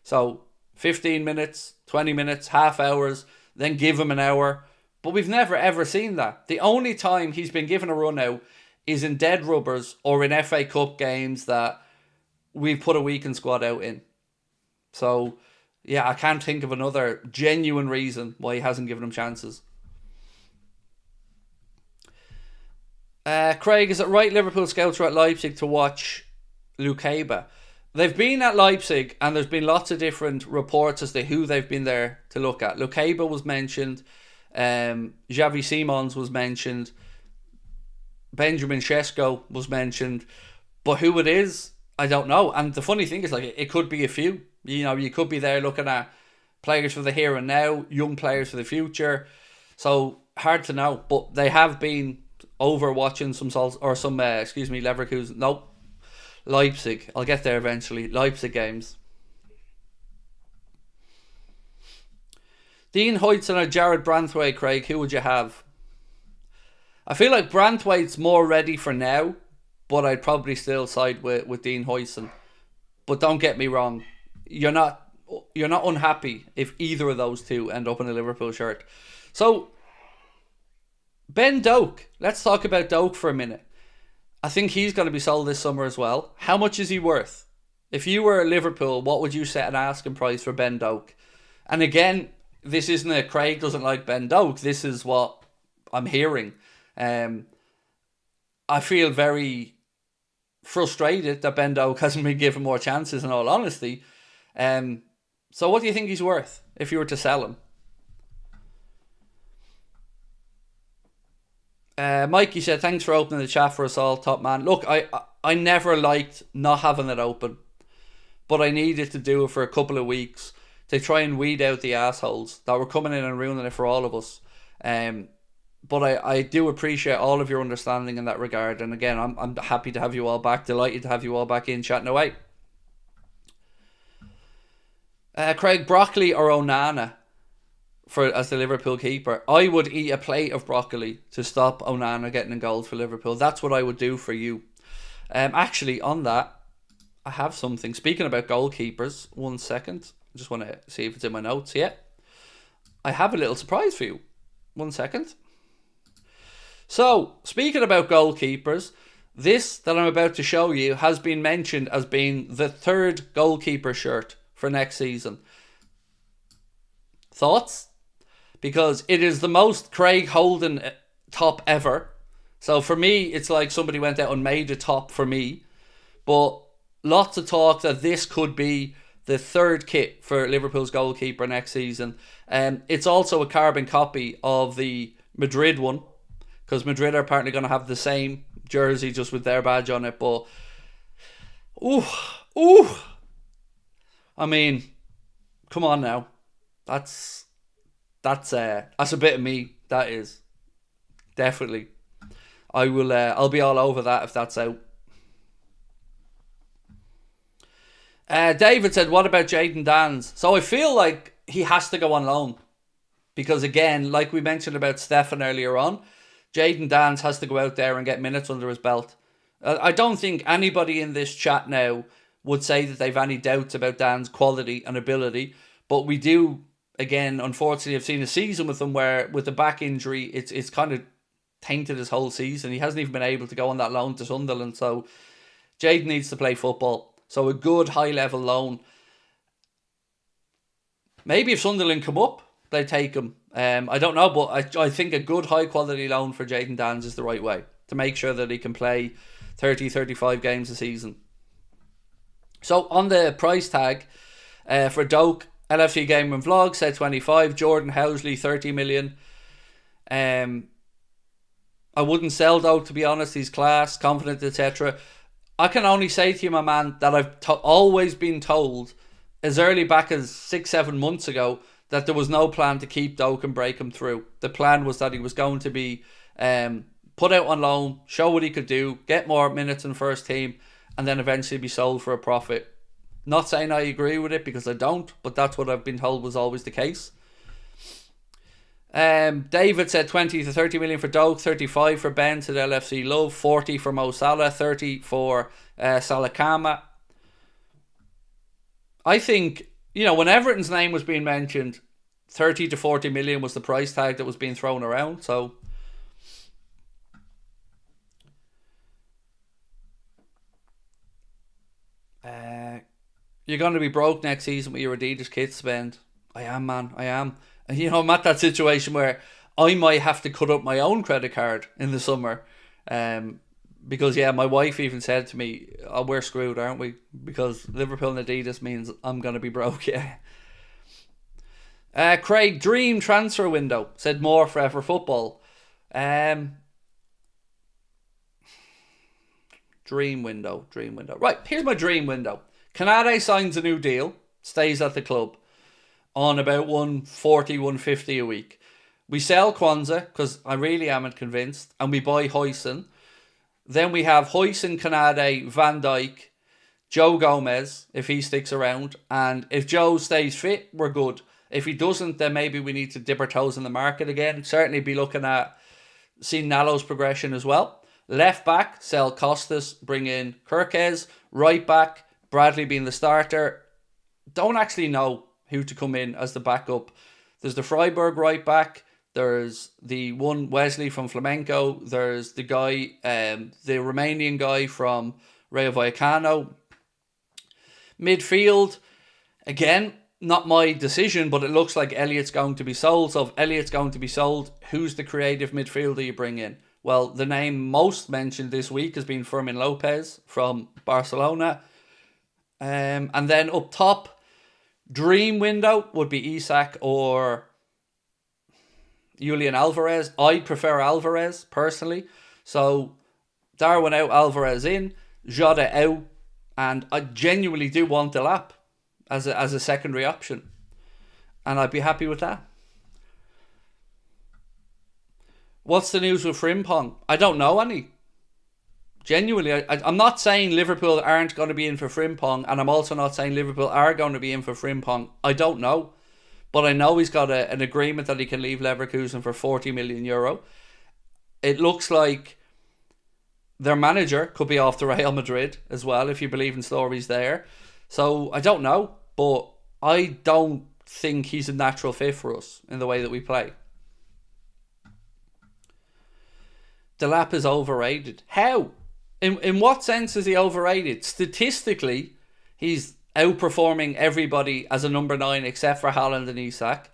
A: So 15 minutes, 20 minutes, half hours, then give him an hour. But we've never ever seen that. The only time he's been given a run out is in dead rubbers or in FA Cup games that we've put a weekend squad out in. So, yeah, I can't think of another genuine reason why he hasn't given him chances. Craig, is it right Liverpool scouts are at Leipzig to watch Lukeba? They've been at Leipzig and there's been lots of different reports as to who they've been there to look at. Lukeba was mentioned. Xavi Simons was mentioned. Benjamin Sesko was mentioned. But who it is, I don't know. And the funny thing is, like, it could be a few. You know, you could be there looking at players for the here and now, young players for the future. So, hard to know. But they have been over watching some Leverkusen. Nope. Leipzig. I'll get there eventually. Leipzig games. Dean Huijsen or Jared Branthwaite, Craig, who would you have? I feel like Branthwaite's more ready for now, but I'd probably still side with Dean Huijsen. But don't get me wrong, you're not unhappy if either of those two end up in a Liverpool shirt. So, Ben Doak. Let's talk about Doak for a minute. I think he's going to be sold this summer as well. How much is he worth? If you were Liverpool, what would you set an asking price for Ben Doak? And again, this isn't a Craig doesn't like Ben Doak. This is what I'm hearing. I feel very frustrated that Ben Doak hasn't been given more chances, in all honesty. So what do you think he's worth if you were to sell him? Mikey said, thanks for opening the chat for us all, top man. Look, I never liked not having it open, but I needed to do it for a couple of weeks to try and weed out the assholes that were coming in and ruining it for all of us. But I do appreciate all of your understanding in that regard. And again, I'm happy to have you all back. Delighted to have you all back in chatting away. Craig, broccoli or Onana as the Liverpool keeper? I would eat a plate of broccoli to stop Onana getting in goals for Liverpool. That's what I would do for you. Actually, on that, I have something. Speaking about goalkeepers, 1 second. I just want to see if it's in my notes yet. I have a little surprise for you. 1 second. So, speaking about goalkeepers, this that I'm about to show you has been mentioned as being the third goalkeeper shirt for next season. Thoughts? Because it is the most Craig Houlden top ever. So for me, it's like somebody went out and made a top for me. But lots of talk that this could be the third kit for Liverpool's goalkeeper next season. It's also a carbon copy of the Madrid one, because Madrid are apparently going to have the same jersey just with their badge on it. But I mean, come on now. That's a bit of me. That is definitely. I'll be all over that if that's out. David said, what about Jayden Danns? So I feel like he has to go on loan. Because again, like we mentioned about Stefan earlier on, Jayden Danns has to go out there and get minutes under his belt. I don't think anybody in this chat now would say that they've any doubts about Dan's quality and ability. But we do again, unfortunately, I've seen a season with him where with the back injury, it's kind of tainted his whole season. He hasn't even been able to go on that loan to Sunderland. So Jayden needs to play football. So a good high-level loan. Maybe if Sunderland come up, they take him. I don't know, but I think a good high-quality loan for Jayden Danns is the right way to make sure that he can play 30, 35 games a season. So on the price tag for Doak, LFC Game and Vlog said 25. Jordan Housley, 30 million. I wouldn't sell Doak, to be honest. He's class, confident, etc. I can only say to you, my man, that I've always been told, as early back as 6-7 months ago, that there was no plan to keep Doak and break him through. The plan was that he was going to be put out on loan, show what he could do, get more minutes in first team, and then eventually be sold for a profit. Not saying I agree with it, because I don't, but that's what I've been told was always the case. David said 20 to 30 million for Doak, 35 for Ben, said LFC Love, 40 for Mo Salah, 30 for Salakama. I think, when Everton's name was being mentioned, 30 to 40 million was the price tag that was being thrown around. So you're going to be broke next season with your Adidas kit spend. I am, man. I am. And, I'm at that situation where I might have to cut up my own credit card in the summer. Because, my wife even said to me, oh, we're screwed, aren't we? Because Liverpool and Adidas means I'm going to be broke, yeah. Craig, dream transfer window, said more Forever Football. Dream window. Right, here's my dream window. Konate signs a new deal, stays at the club on about 140, 150 a week. We sell Kwanzaa, because I really am convinced, and we buy Huijsen. Then we have Huijsen, Konate, Van Dijk, Joe Gomez, if he sticks around. And if Joe stays fit, we're good. If he doesn't, then maybe we need to dip our toes in the market again. Certainly be looking at seeing Nalo's progression as well. Left back, sell Costas, bring in Kirkes. Right back, Bradley being the starter. Don't actually know who to come in as the backup. There's the Freiburg right back. There's the one Wesley from Flamenco. There's the guy, the Romanian guy from Rayo Vallecano. Midfield, again, not my decision, but it looks like Elliott's going to be sold. So if Elliott's going to be sold, who's the creative midfielder you bring in? Well, the name most mentioned this week has been Fermin Lopez from Barcelona. And then up top, dream window would be Isak or Julian Alvarez. I prefer Alvarez, personally. So Darwin out, Alvarez in, Jota out, and I genuinely do want Delap as a secondary option. And I'd be happy with that. What's the news with Frimpong? I don't know any. Genuinely, I'm not saying Liverpool aren't going to be in for Frimpong, and I'm also not saying Liverpool are going to be in for Frimpong. I don't know. But I know he's got an agreement that he can leave Leverkusen for 40 million euro. It looks like their manager could be off to Real Madrid as well, if you believe in stories there. So I don't know, but I don't think he's a natural fit for us in the way that we play. Delap is overrated. How? In what sense is he overrated? Statistically, he's outperforming everybody as a number 9 except for Haaland and Isak.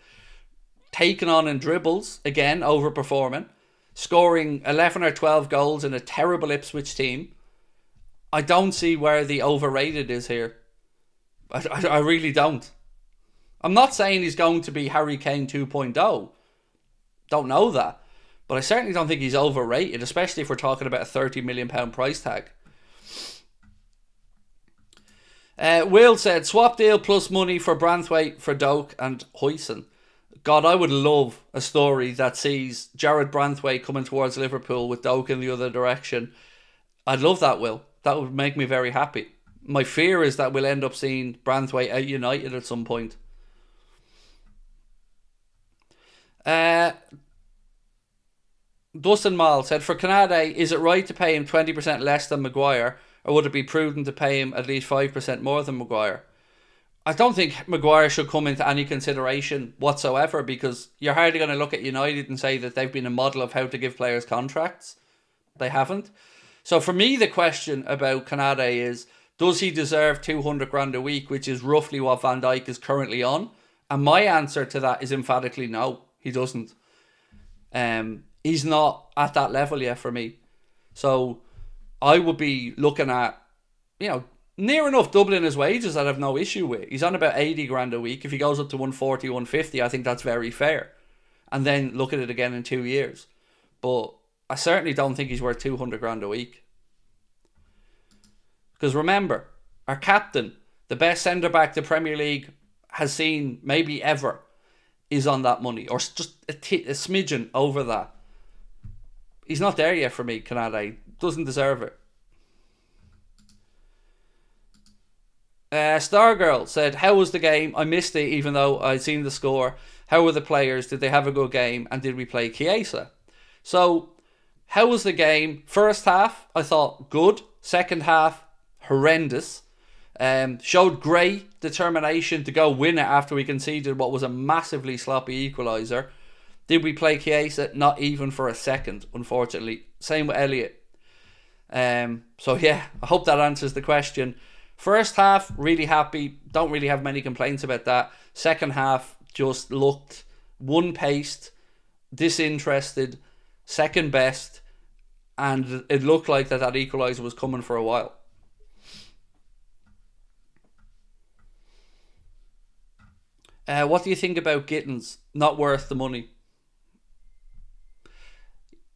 A: Taken on in dribbles, again, overperforming. Scoring 11 or 12 goals in a terrible Ipswich team. I don't see where the overrated is here. I really don't. I'm not saying he's going to be Harry Kane 2.0. Don't know that. But I certainly don't think he's overrated, especially if we're talking about a £30 million price tag. Will said, swap deal plus money for Branthwaite, for Doak and Huijsen. God, I would love a story that sees Jared Branthwaite coming towards Liverpool with Doak in the other direction. I'd love that, Will. That would make me very happy. My fear is that we'll end up seeing Branthwaite at United at some point. Dustin Mall said, for Konate, is it right to pay him 20% less than Maguire, or would it be prudent to pay him at least 5% more than Maguire? I don't think Maguire should come into any consideration whatsoever, because you're hardly going to look at United and say that they've been a model of how to give players contracts. They haven't. So for me, the question about Konate is, does he deserve 200 grand a week, which is roughly what Van Dijk is currently on? And my answer to that is emphatically no, he doesn't. He's not at that level yet for me. So I would be looking at, near enough doubling his wages. I'd have no issue with. He's on about 80 grand a week. If he goes up to 140, 150, I think that's very fair. And then look at it again in 2 years. But I certainly don't think he's worth 200 grand a week. Because remember, our captain, the best centre-back the Premier League has seen maybe ever, is on that money. Or just a smidgen over that. He's not there yet for me, Konate. Doesn't deserve it. Stargirl said, how was the game? I missed it even though I'd seen the score. How were the players? Did they have a good game? And did we play Chiesa? So, how was the game? First half, I thought good. Second half, horrendous. Showed great determination to go win it after we conceded what was a massively sloppy equaliser. Did we play Chiesa? Not even for a second, unfortunately. Same with Elliott. So yeah, I hope that answers the question. First half, really happy. Don't really have many complaints about that. Second half, just looked one-paced, disinterested, second best, and it looked like that equaliser was coming for a while. What do you think about Gittins? Not worth the money.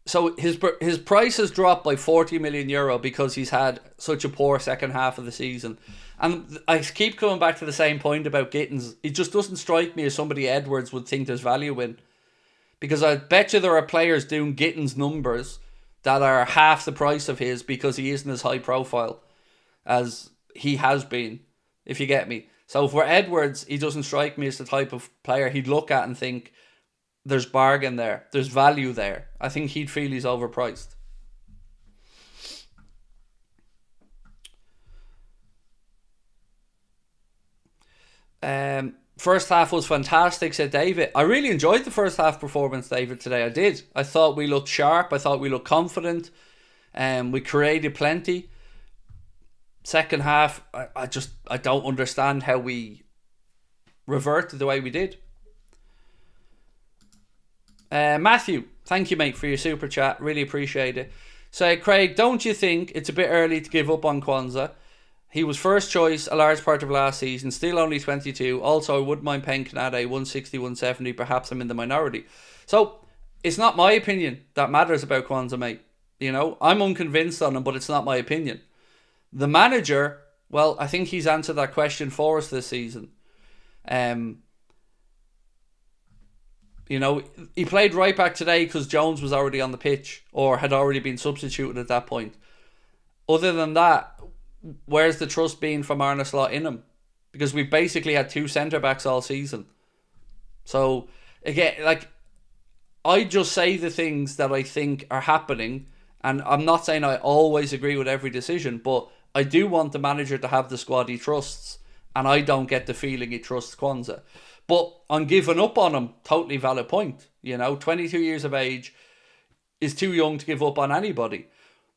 A: So his price has dropped by 40 million euro because he's had such a poor second half of the season. And I keep coming back to the same point about Gittins. It just doesn't strike me as somebody Edwards would think there's value in. Because I bet you there are players doing Gittins numbers that are half the price of his because he isn't as high profile as he has been, if you get me. So for Edwards, he doesn't strike me as the type of player he'd look at and think, there's bargain there. There's value there. I think he'd feel he's overpriced. First half was fantastic, said David. I really enjoyed the first half performance, David, today. I did. I thought we looked sharp. I thought we looked confident. We created plenty. Second half, I don't understand how we reverted the way we did. Matthew, thank you, mate, for your super chat. Really appreciate it. So, Craig, don't you think it's a bit early to give up on Kwanzaa? He was first choice a large part of last season, still only 22. Also, I wouldn't mind paying Konate 160, 170. Perhaps I'm in the minority. So, it's not my opinion that matters about Kwanzaa, mate. I'm unconvinced on him, but it's not my opinion. The manager, well, I think he's answered that question for us this season. He played right back today because Jones was already on the pitch or had already been substituted at that point. Other than that, where's the trust been from Arne Slot in him? Because we've basically had two centre-backs all season. So, again, I just say the things that I think are happening, and I'm not saying I always agree with every decision, but I do want the manager to have the squad he trusts, and I don't get the feeling he trusts Kwanzaa. But on giving up on him, totally valid point. 22 years of age is too young to give up on anybody.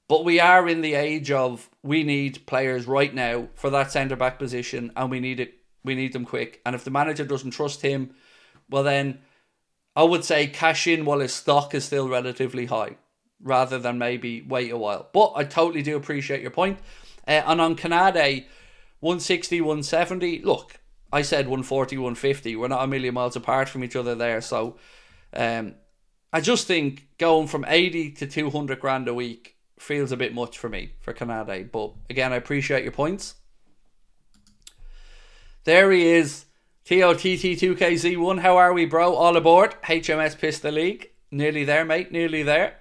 A: But we are in the age of we need players right now for that centre-back position, and we need them quick. And if the manager doesn't trust him, well then, I would say cash in while his stock is still relatively high, rather than maybe wait a while. But I totally do appreciate your point. And on Konate, 160, 170, look, I said 140, 150. We're not a million miles apart from each other there. So I just think going from 80 to 200 grand a week feels a bit much for me, for Konate. But again, I appreciate your points. There he is. TOTT2KZ1. How are we, bro? All aboard. HMS Pistol League. Nearly there, mate. Nearly there.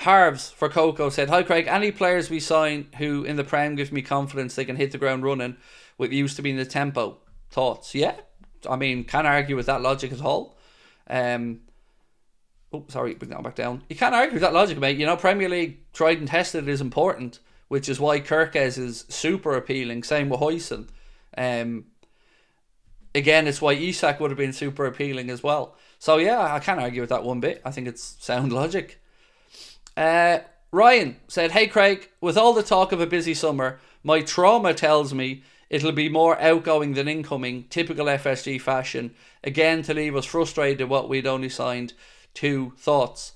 A: Harves for Coco said, hi Craig, any players we sign who in the Prem gives me confidence they can hit the ground running with used to being the tempo? Thoughts? Yeah, I mean, can't argue with that logic at all. Oh, sorry, bring that back down. You can't argue with that logic, mate. You know, Premier League tried and tested is important, which is why Kirkes is super appealing. Same with Hoyson. Again, it's why Isak would have been super appealing as well. So yeah, I can't argue with that one bit. I think it's sound logic. Ryan said, "Hey Craig, with all the talk of a busy summer, my trauma tells me it'll be more outgoing than incoming, typical FSG fashion. Again, to leave us frustrated what we'd only signed 2 thoughts."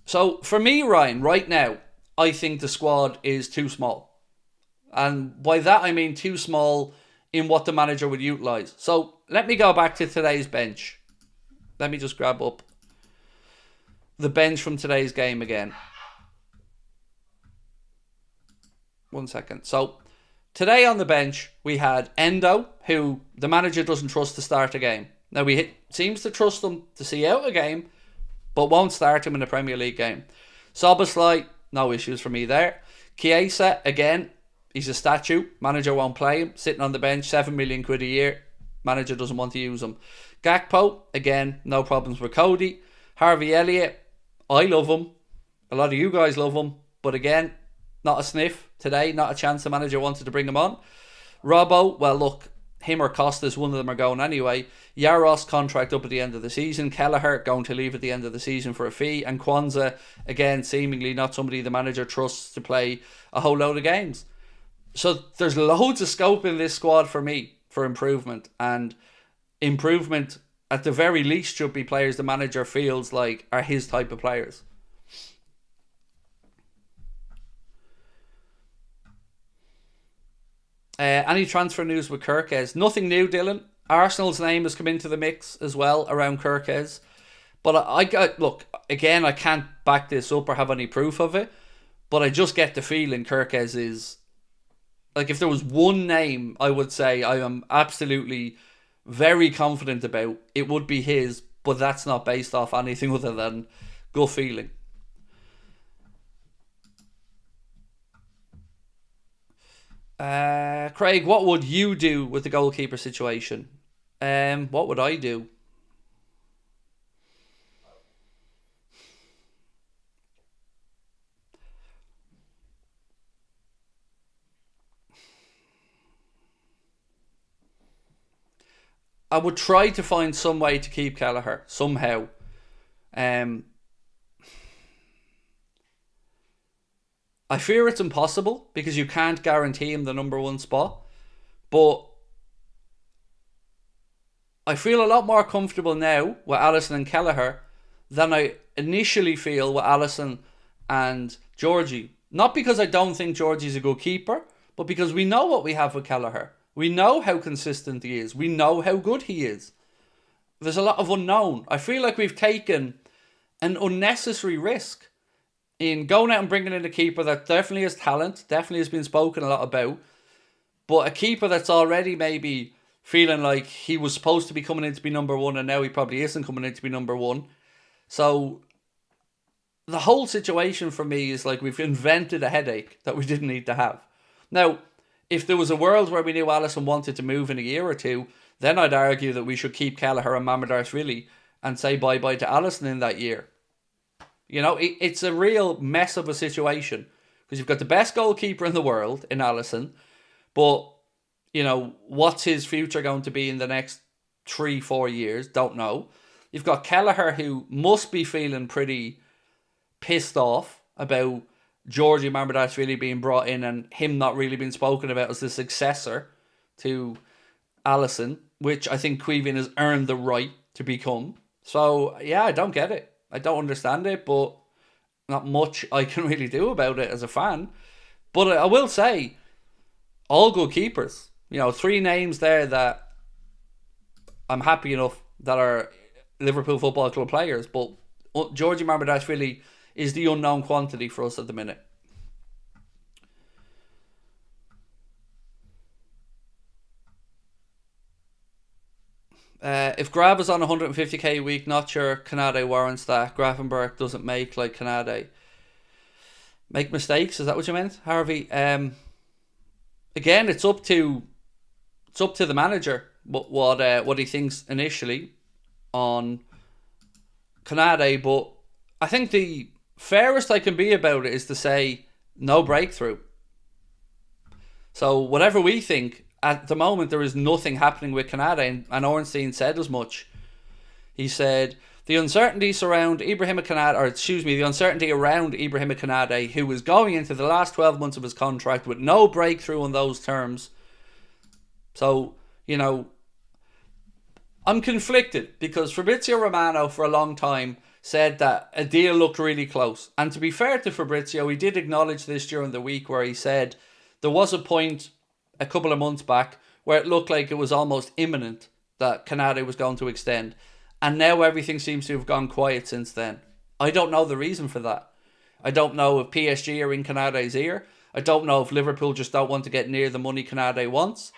A: So for me, Ryan, right now, I think the squad is too small. And by that I mean too small in what the manager would utilise. So let me go back to today's bench. Let me just grab up the bench from today's game again. 1 second. So today on the bench, we had Endo, who the manager doesn't trust to start a game. Now, seems to trust him to see out a game, but won't start him in a Premier League game. Szoboszlai, no issues for me there. Chiesa, again, he's a statue. Manager won't play him. Sitting on the bench, 7 million quid a year. Manager doesn't want to use him. Gakpo, again, no problems with Cody. Harvey Elliott, I love him. A lot of you guys love him. But again, not a sniff today. Not a chance the manager wanted to bring him on. Robbo, well, look, him or Costas, one of them are going anyway. Yaros, contract up at the end of the season. Kelleher, going to leave at the end of the season for a fee. And Kwanzaa, again, seemingly not somebody the manager trusts to play a whole load of games. So there's loads of scope in this squad for me for improvement. And improvement, at the very least, should be players the manager feels like are his type of players. Any transfer news with Kirkes? Nothing new, Dylan. Arsenal's name has come into the mix as well around Kirkes. But look, again, I can't back this up or have any proof of it. But I just get the feeling Kirkes is, like, if there was one name I would say I am absolutely very confident about, it would be his. But that's not based off anything other than gut feeling. Craig, what would you do with the goalkeeper situation? What would I do? I would try to find some way to keep Kelleher somehow. I fear it's impossible because you can't guarantee him the number 1 spot. But I feel a lot more comfortable now with Alisson and Kelleher than I initially feel with Alisson and Georgie. Not because I don't think Georgie's a good keeper, but because we know what we have with Kelleher. We know how consistent he is. We know how good he is. There's a lot of unknown. I feel like we've taken an unnecessary risk in going out and bringing in a keeper that definitely has talent, definitely has been spoken a lot about, but a keeper that's already maybe feeling like he was supposed to be coming in to be number 1 and now he probably isn't coming in to be number 1. So the whole situation for me is like we've invented a headache that we didn't need to have. Now, if there was a world where we knew Alisson wanted to move in a year or two, then I'd argue that we should keep Kelleher and Mamardashvili and say bye-bye to Alisson in that year. You know, it's a real mess of a situation because you've got the best goalkeeper in the world in Alisson, but, you know, what's his future going to be in the next 3-4 years? Don't know. You've got Kelleher, who must be feeling pretty pissed off about Georgie Mamardashvili being brought in and him not really being spoken about as the successor to Alisson, which I think Queevin has earned the right to become. So, yeah, I don't get it. I don't understand it, but not much I can really do about it as a fan. But I will say, all good keepers. You know, 3 names there that I'm happy enough that are Liverpool Football Club players. But Georgie Mamardashvili is the unknown quantity for us at the minute. If Grab is on 150k a week, not sure Konate warrants that. Grafenberg doesn't make like Konate. Make mistakes, is that what you meant, Harvey? Again, it's up to the manager what he thinks initially on Konate, but I think the fairest I can be about it is to say no breakthrough. So whatever we think, at the moment there is nothing happening with Konate, and Ornstein said as much. He said the uncertainty around Ibrahima Konate, who was going into the last 12 months of his contract with no breakthrough on those terms. So, I'm conflicted because Fabrizio Romano for a long time said that a deal looked really close. And to be fair to Fabrizio, he did acknowledge this during the week where he said there was a point a couple of months back where it looked like it was almost imminent that Konate was going to extend. And now everything seems to have gone quiet since then. I don't know the reason for that. I don't know if PSG are in Konate's ear. I don't know if Liverpool just don't want to get near the money Konate wants.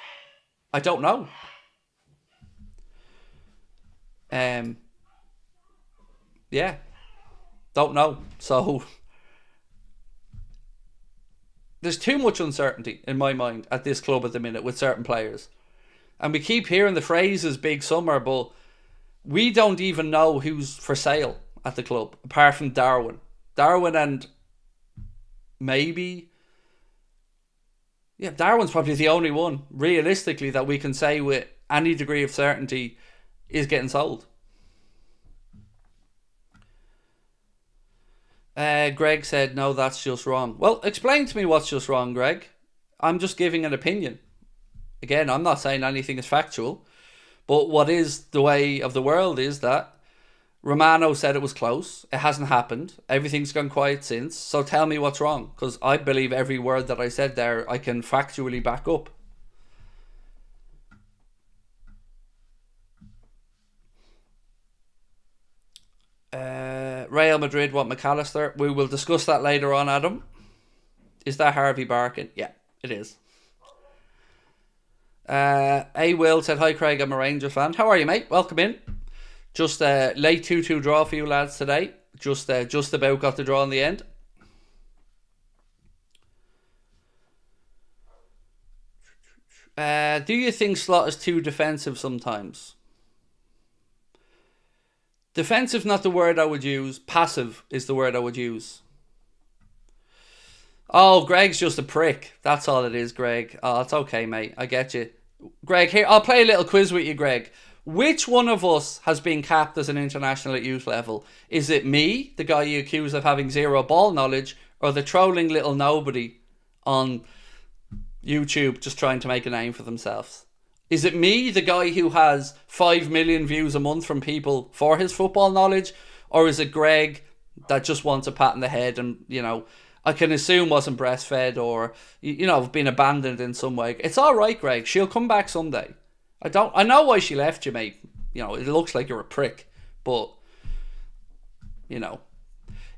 A: I don't know. Yeah. Don't know. So there's too much uncertainty in my mind at this club at the minute with certain players. And we keep hearing the phrases big summer, but we don't even know who's for sale at the club, apart from Darwin. Darwin and maybe... Yeah, Darwin's probably the only one, realistically, that we can say with any degree of certainty is getting sold. Greg said, no, that's just wrong. Well, explain to me what's just wrong, Greg. I'm just giving an opinion. Again, I'm not saying anything is factual. But what is the way of the world is that Romano said it was close. It hasn't happened. Everything's gone quiet since. So tell me what's wrong. Because I believe every word that I said there, I can factually back up. Real Madrid want McAllister. We will discuss that later on, Adam. Is that Harvey barking? Yeah, it is. A Will said, hi Craig, I'm a Rangers fan. How are you, mate? Welcome in. Just a late 2-2 draw for you lads today. Just about got the draw in the end. Do you think Slot is too defensive sometimes? Defensive, not the word I would use. Passive is the word I would use. Oh, Greg's just a prick. That's all it is, Greg. Oh, it's okay, mate. I get you. Greg, here, I'll play a little quiz with you, Greg. Which one of us has been capped as an international at youth level? Is it me, the guy you accuse of having zero ball knowledge, or the trolling little nobody on YouTube just trying to make a name for themselves? Is it me, the guy who has 5 million views a month from people for his football knowledge? Or is it Greg that just wants a pat on the head and, I can assume wasn't breastfed or, been abandoned in some way? It's all right, Greg. She'll come back someday. I know why she left you, mate. It looks like you're a prick. But,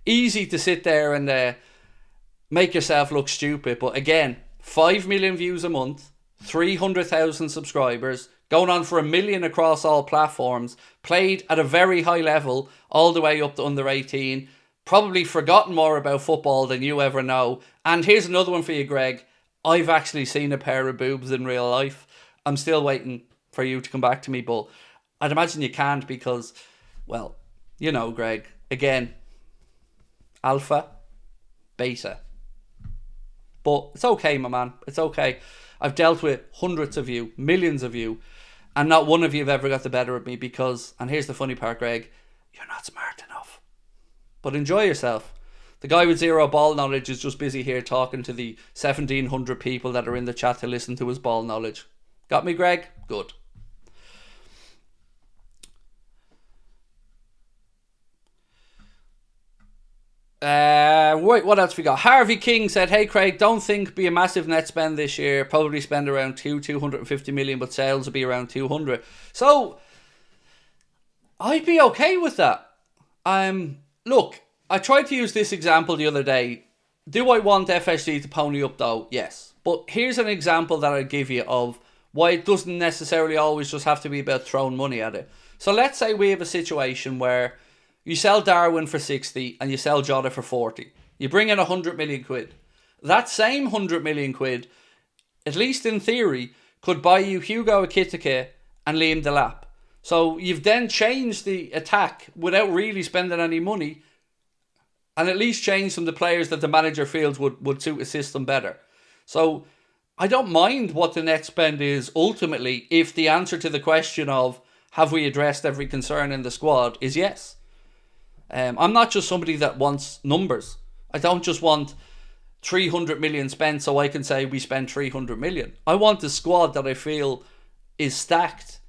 A: easy to sit there and make yourself look stupid. But again, 5 million views a month, 300,000 subscribers, going on for 1 million across all platforms, played at a very high level all the way up to under 18, probably forgotten more about football than you ever know. And here's another one for you, Greg. I've actually seen a pair of boobs in real life. I'm still waiting for you to come back to me, but I'd imagine you can't because, well, Greg, again, alpha, beta. But it's okay, my man. It's okay. I've dealt with hundreds of you, millions of you, and not one of you have ever got the better of me because, and here's the funny part, Greg, you're not smart enough. But enjoy yourself. The guy with zero ball knowledge is just busy here talking to the 1,700 people that are in the chat to listen to his ball knowledge. Got me, Greg? Good. Wait, what else we got? Harvey King said, hey Craig, don't think be a massive net spend this year. Probably spend around 250 million, but sales will be around 200. So I'd be okay with that. Look, I tried to use this example the other day. Do I want FSG to pony up though? Yes. But here's an example that I'd give you of why it doesn't necessarily always just have to be about throwing money at it. So let's say we have a situation where you sell Darwin for 60 and you sell Jota for 40. You bring in 100 million quid. That same 100 million quid, at least in theory, could buy you Hugo Ekitike and Liam Delap. So you've then changed the attack without really spending any money, and at least changed some of the players that the manager feels would suit a system better. So I don't mind what the net spend is ultimately if the answer to the question of have we addressed every concern in the squad is yes. I'm not just somebody that wants numbers. I don't just want 300 million spent so I can say we spent 300 million. I want a squad that I feel is stacked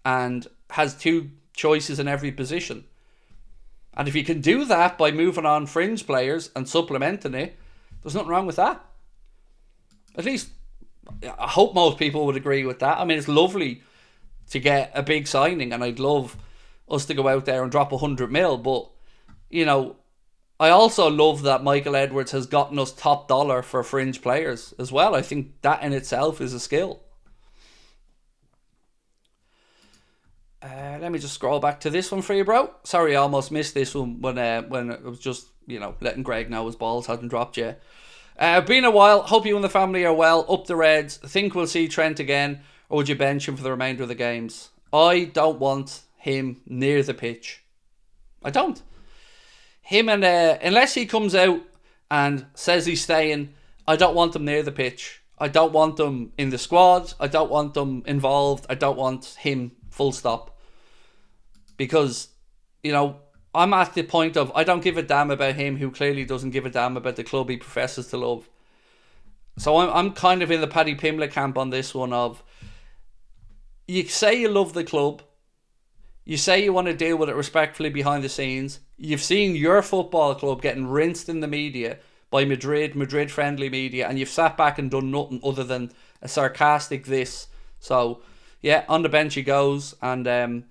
A: and has two choices in every position. And if you can do that by moving on fringe players and supplementing it, there's nothing wrong with that. At least I hope most people would agree with that. I mean, it's lovely to get a big signing, and I'd love us to go out there and drop 100 mil. But, you know, I also love that Michael Edwards has gotten us top dollar for fringe players as well. I think that in itself is a skill. Let me just scroll back to this one for you, bro. Sorry, I almost missed this one when it was just, you know, letting Greg know his balls hadn't dropped yet. Been a while. Hope you and the family are well. Up the Reds. Think we'll see Trent again, or would you bench him for the remainder of the games? I don't want him near the pitch. I don't. Him and unless he comes out and says he's staying, I don't want him near the pitch. I don't want him in the squad. I don't want him involved. I don't want him, full stop. Because, you know, I'm at the point of I don't give a damn about him who clearly doesn't give a damn about the club he professes to love. So I'm kind of in the Paddy Pimblett camp on this one of you say you love the club, you say you want to deal with it respectfully behind the scenes. You've seen your football club getting rinsed in the media by Madrid friendly media, and you've sat back and done nothing other than a sarcastic this. So yeah, on the bench he goes, and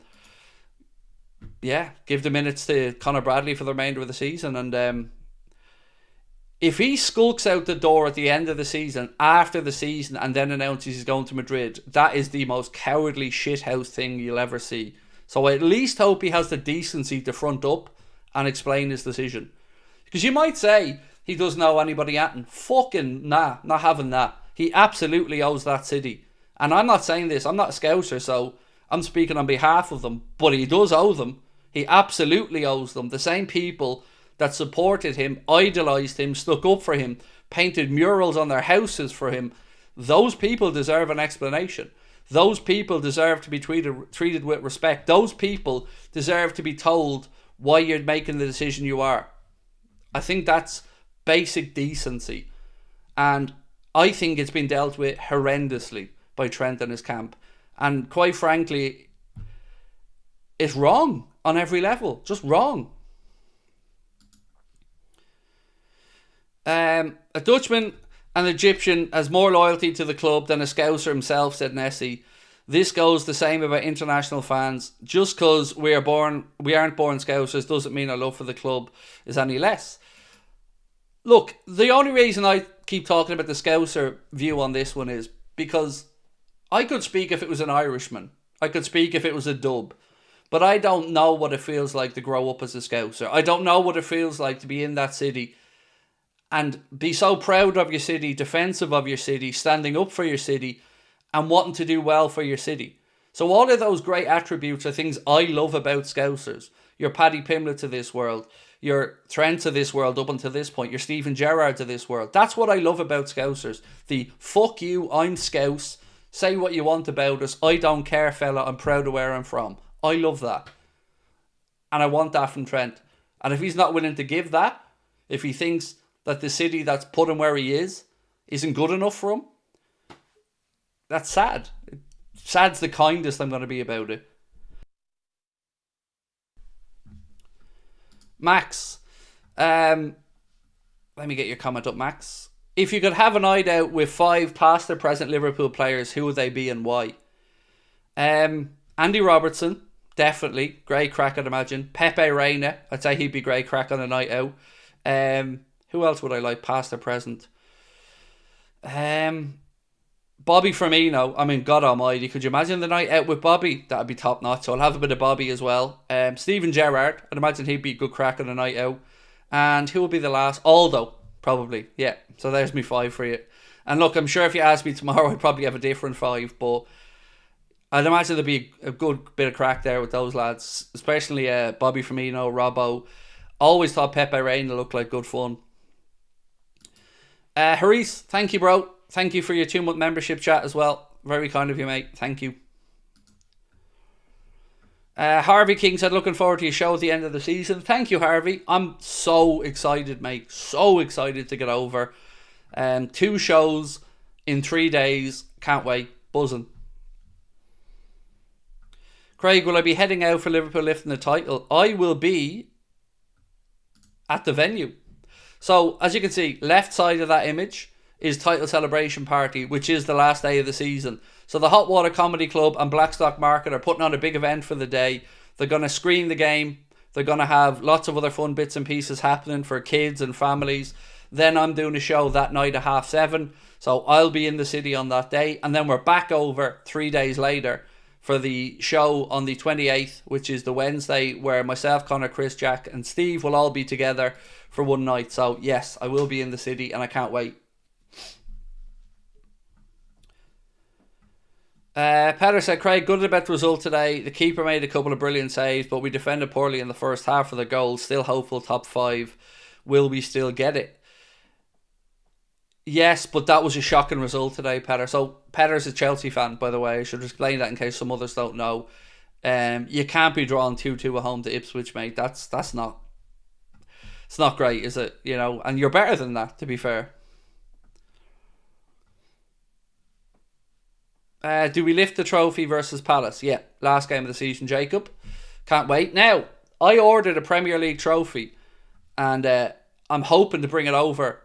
A: yeah, give the minutes to Conor Bradley for the remainder of the season. And if he skulks out the door at the end of the season, after the season, and then announces he's going to Madrid, that is the most cowardly shithouse thing you'll ever see. So I at least hope he has the decency to front up and explain his decision. Because you might say he doesn't know anybody at him. Fucking nah, not having that. He absolutely owes that city. And I'm not saying this, I'm not a Scouser, so I'm speaking on behalf of them, but he does owe them. He absolutely owes them. The same people that supported him, idolised him, stuck up for him, painted murals on their houses for him, those people deserve an explanation. Those people deserve to be treated with respect. Those people deserve to be told why you're making the decision you are. I think that's basic decency. And I think it's been dealt with horrendously by Trent and his camp. And quite frankly, it's wrong on every level. Just wrong. A Dutchman, an Egyptian, has more loyalty to the club than a Scouser himself, said Nessie. This goes the same about international fans. Just because we aren't born Scousers doesn't mean our love for the club is any less. Look, the only reason I keep talking about the Scouser view on this one is because I could speak if it was an Irishman. I could speak if it was a dub. But I don't know what it feels like to grow up as a Scouser. I don't know what it feels like to be in that city and be so proud of your city, defensive of your city, standing up for your city, and wanting to do well for your city. So all of those great attributes are things I love about Scousers. Your Paddy Pimblett to this world, your Trent to this world up until this point, your Stephen Gerrard to this world. That's what I love about Scousers. The fuck you, I'm Scouse, say what you want about us, I don't care fella, I'm proud of where I'm from. I love that. And I want that from Trent. And if he's not willing to give that, if he thinks that the city that's put him where he is isn't good enough for him, that's sad. Sad's the kindest I'm going to be about it. Max, let me get your comment up, Max. If you could have a night out with 5 past or present Liverpool players, who would they be and why? Andy Robertson, definitely. Great crack, I'd imagine. Pepe Reina, I'd say he'd be great crack on a night out. Who else would I like, past or present? Bobby Firmino. I mean, God almighty, could you imagine the night out with Bobby? That'd be top notch. So I'll have a bit of Bobby as well. Stephen Gerrard, I'd imagine he'd be a good crack on a night out. And who will be the last? Aldo, probably. Yeah, so there's me 5 for you. And look, I'm sure if you ask me tomorrow, I'd probably have a different 5. But I'd imagine there'd be a good bit of crack there with those lads, especially Bobby Firmino, Robbo. Always thought Pepe Reina looked like good fun. Haris, thank you, bro. Thank you for your 2-month membership chat as well. Very kind of you, mate. Thank you. Harvey King said, looking forward to your show at the end of the season. Thank you, Harvey. I'm so excited, mate. So excited to get over. 2 shows in 3 days. Can't wait. Buzzing. Craig, will I be heading out for Liverpool lifting the title? I will be at the venue. So, as you can see, left side of that image is title celebration party, which is the last day of the season. So the Hot Water Comedy Club and Blackstock Market are putting on a big event for the day. They're going to screen the game. They're going to have lots of other fun bits and pieces happening for kids and families. Then I'm doing a show that night at 7:30. So I'll be in the city on that day. And then we're back over 3 days later for the show on the 28th, which is the Wednesday, where myself, Connor, Chris, Jack and Steve will all be together for one night. So yes, I will be in the city and I can't wait. Petter said, Craig, good about the result today. The keeper made a couple of brilliant saves, but we defended poorly in the first half of the goals. Still hopeful top 5. Will we still get it? Yes, but that was a shocking result today, Petter. So Petter's a Chelsea fan, by the way. I should explain that in case some others don't know. You can't be drawing 2-2 at home to Ipswich, mate. That's not. It's not great, is it? You know, and you're better than that, to be fair. Do we lift the trophy versus Palace? Yeah, last game of the season, Jacob. Can't wait. Now, I ordered a Premier League trophy, and I'm hoping to bring it over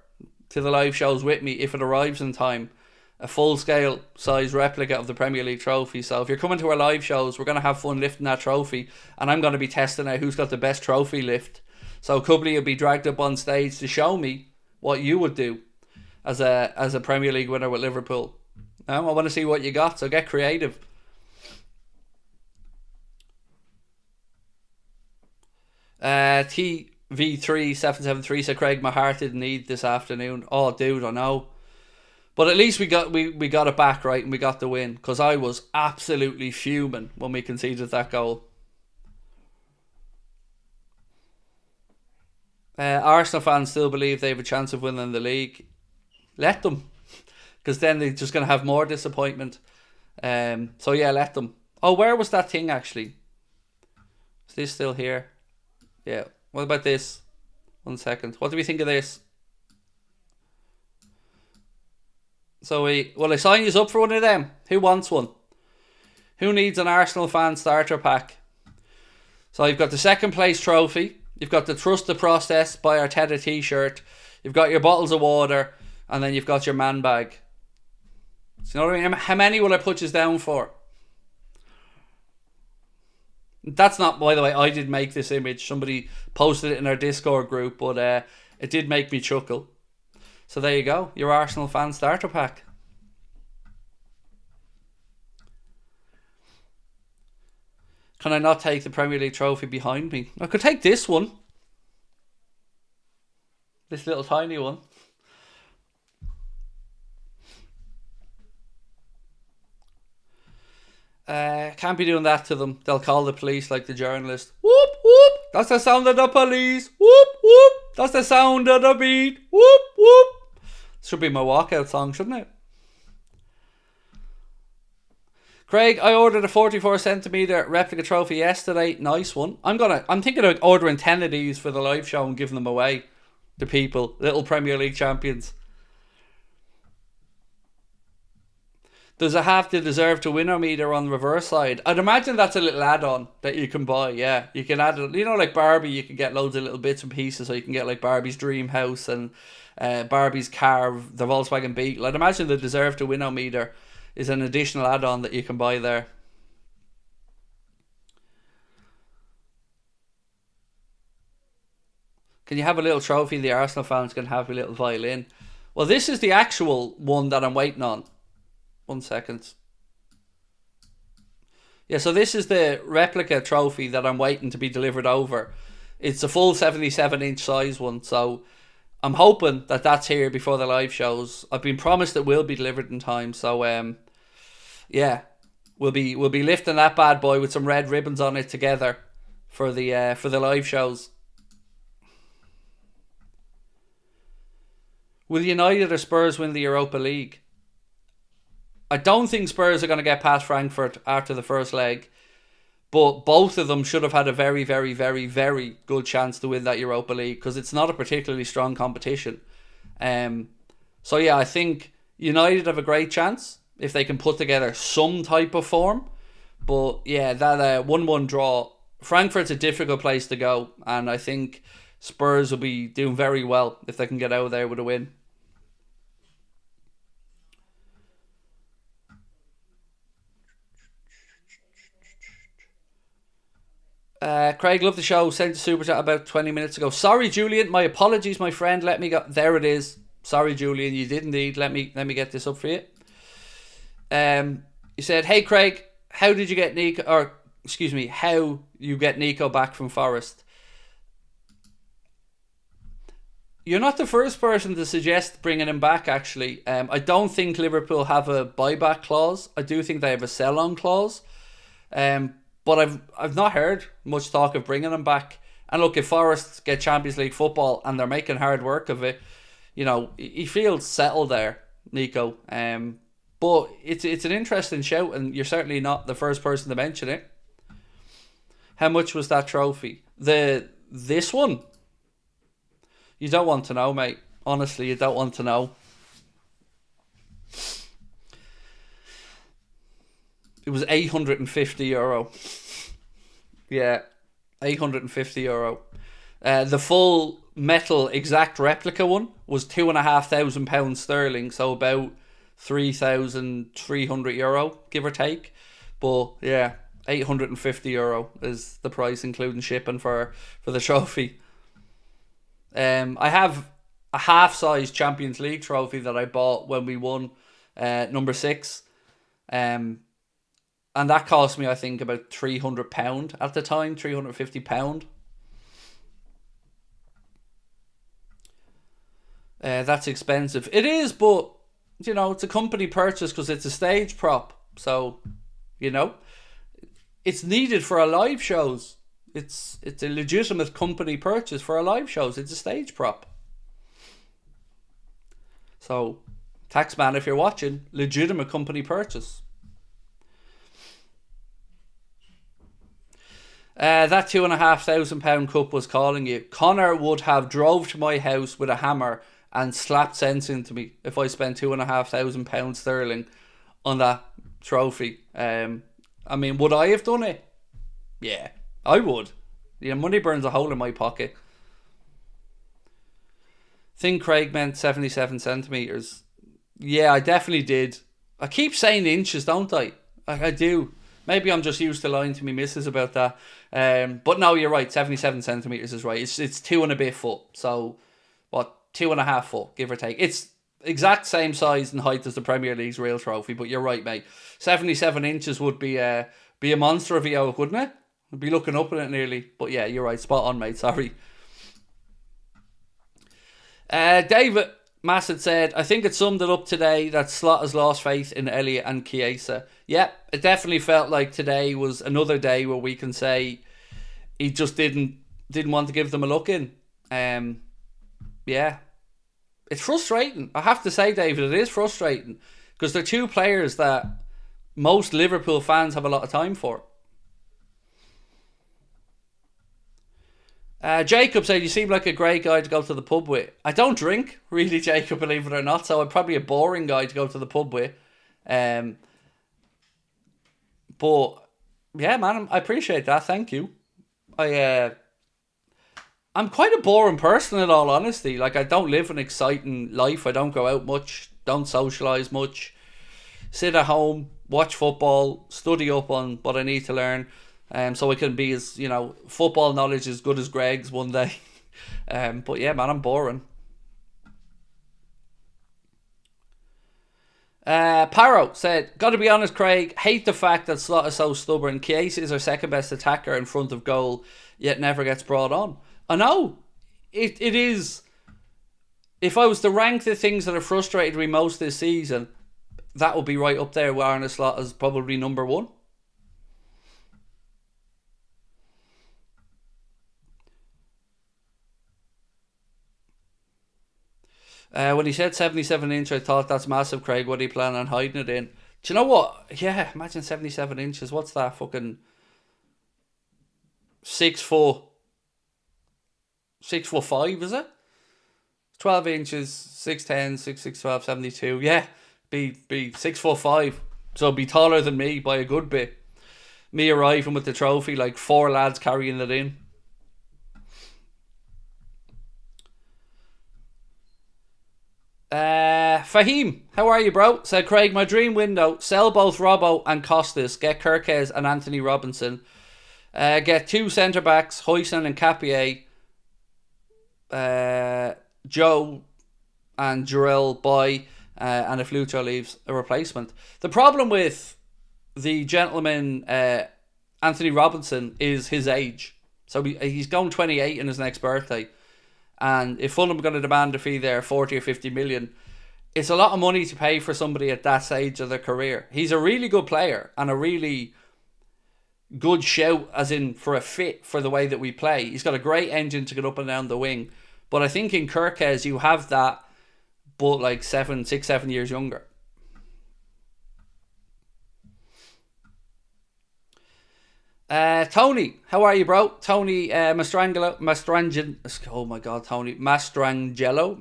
A: to the live shows with me if it arrives in time. A full-scale size replica of the Premier League trophy. So if you're coming to our live shows, we're going to have fun lifting that trophy, and I'm going to be testing out who's got the best trophy lift. So Cubley will be dragged up on stage to show me what you would do as a Premier League winner with Liverpool. I want to see what you got, so get creative. TV3773 said, Craig, my heart didn't need this afternoon. Oh, dude, I know. But at least we got it back, right, and we got the win, because I was absolutely fuming when we conceded that goal. Arsenal fans still believe they have a chance of winning the league. Let them. Because then they're just going to have more disappointment. So yeah, let them. Oh, where was that thing actually? Is this still here? Yeah. What about this? 1 second. What do we think of this? So will I sign you up for one of them? Who wants one? Who needs an Arsenal fan starter pack? So you've got the second place trophy. You've got the Trust the Process by Arteta t-shirt. You've got your bottles of water. And then you've got your man bag. So you know what I mean? How many will I put you down for? That's not, by the way, I did make this image. Somebody posted it in our Discord group, but it did make me chuckle. So there you go. Your Arsenal fan starter pack. Can I not take the Premier League trophy behind me? I could take this one. This little tiny one. Can't be doing that to them. They'll call the police like the journalist. Whoop, whoop. That's the sound of the police. Whoop, whoop. That's the sound of the beat. Whoop, whoop. Should be my walkout song, shouldn't it? Craig, I ordered a 44cm replica trophy yesterday. Nice one. I'm thinking of ordering 10 of these for the live show and giving them away to people. Little Premier League champions. Does it have the deserve to winner meter on the reverse side? I'd imagine that's a little add-on that you can buy, yeah. You can add it, you know, like Barbie, you can get loads of little bits and pieces, so you can get like Barbie's dream house and Barbie's car, the Volkswagen Beetle. I'd imagine the deserve to winner meter is an additional add-on that you can buy there. Can you have a little trophy the Arsenal fans can have a little violin? Well, this is the actual one that I'm waiting on. 1 second. Yeah, so this is the replica trophy that I'm waiting to be delivered over. It's a full 77-inch size one, so I'm hoping that that's here before the live shows. I've been promised it will be delivered in time, so yeah, We'll be lifting that bad boy with some red ribbons on it together for the live shows. Will United or Spurs win the Europa League? I don't think Spurs are going to get past Frankfurt after the first leg, but both of them should have had a very, very, very, very good chance to win that Europa League because it's not a particularly strong competition. So yeah, I think United have a great chance if they can put together some type of form. But yeah, that 1-1 draw, Frankfurt's a difficult place to go, and I think Spurs will be doing very well if they can get out of there with a win. Craig, love the show. Sent a super chat about 20 minutes ago. Sorry, Julian. My apologies, my friend. Let me go. There it is. Sorry, Julian. You did indeed. Let me get this up for you. You said, "Hey, Craig, how did you get Nico? Or excuse me, how you get Nico back from Forest?" You're not the first person to suggest bringing him back. Actually, I don't think Liverpool have a buyback clause. I do think they have a sell-on clause. But I've not heard much talk of bringing him back. And look, if Forest get Champions League football and they're making hard work of it, you know, he feels settled there, Nico. But it's an interesting shout, and you're certainly not the first person to mention it. How much was that trophy? This one? You don't want to know, mate. Honestly, you don't want to know. It was €850. Yeah, €850. The full metal exact replica one was £2,500 sterling, so about €3,300, give or take. But yeah, €850 is the price, including shipping for the trophy. I have a half-size Champions League trophy that I bought when we won number 6. And that cost me, I think, about £300 at the time, £350. That's expensive. It is, but, you know, it's a company purchase because it's a stage prop. So, you know, it's needed for our live shows. It's a legitimate company purchase for our live shows. It's a stage prop. So, Taxman, if you're watching, legitimate company purchase. That £2,500 cup was calling you. Connor would have drove to my house with a hammer and slapped sense into me if I spent £2,500 sterling on that trophy. I mean, would I have done it? Yeah, I would. Yeah, money burns a hole in my pocket. Think Craig meant 77 centimetres. Yeah, I definitely did. I keep saying inches, don't I? I do. Maybe I'm just used to lying to me missus about that. But no, you're right. 77 centimetres is right. It's 2 and a bit foot. So, what, 2.5 foot, give or take. It's exact same size and height as the Premier League's real trophy. But you're right, mate. 77 inches would be a monster of a yoke, wouldn't it? I'd be looking up at it nearly. But yeah, you're right. Spot on, mate. Sorry. David Massett said, I think it summed it up today that Slot has lost faith in Elliott and Chiesa. Yeah, it definitely felt like today was another day where we can say he just didn't want to give them a look in. Yeah. It's frustrating. I have to say, David, it is frustrating because they're two players that most Liverpool fans have a lot of time for. Jacob said, you seem like a great guy to go to the pub with. I don't drink, really, Jacob, believe it or not, so I'm probably a boring guy to go to the pub with. But, yeah, man, I appreciate that, thank you. I'm quite a boring person, in all honesty. Like, I don't live an exciting life, I don't go out much, don't socialise much, sit at home, watch football, study up on what I need to learn. So I can be as, you know, football knowledge as good as Greg's one day. But yeah, man, I'm boring. Paro said, gotta be honest, Craig, hate the fact that Slot is so stubborn. Chiesa is our second best attacker in front of goal, yet never gets brought on. I know. It is. If I was to rank the things that have frustrated me most this season, that would be right up there with Arne Slot as probably number one. When he said 77 inch, I thought that's massive, Craig. What are you planning on hiding it in? Do you know what? Yeah, imagine 77 inches. What's that? Fucking 6 foot. 6'5", is it? 12 inches, 6'10", 6'6", 12, 72. Yeah, be 6'5". So be taller than me by a good bit. Me arriving with the trophy, like 4 lads carrying it in. Fahim, how are you, bro? Said Craig, my dream window, sell both Robbo and Costas, get Kirkes and Anthony Robinson, get 2 centre-backs, Huijsen and Capier, Joe and Jarrell buy, and if Lucho leaves, a replacement. The problem with the gentleman, Anthony Robinson, is his age. So he's going 28 in his next birthday. And if Fulham are going to demand a fee there, 40 or 50 million, it's a lot of money to pay for somebody at that stage of their career. He's a really good player and a really good shout, as in for a fit for the way that we play. He's got a great engine to get up and down the wing. But I think in Kirkes you have that, but like 7 years younger. Tony, how are you, bro? Tony Mastrangelo. Oh my god, Tony Mastrangelo.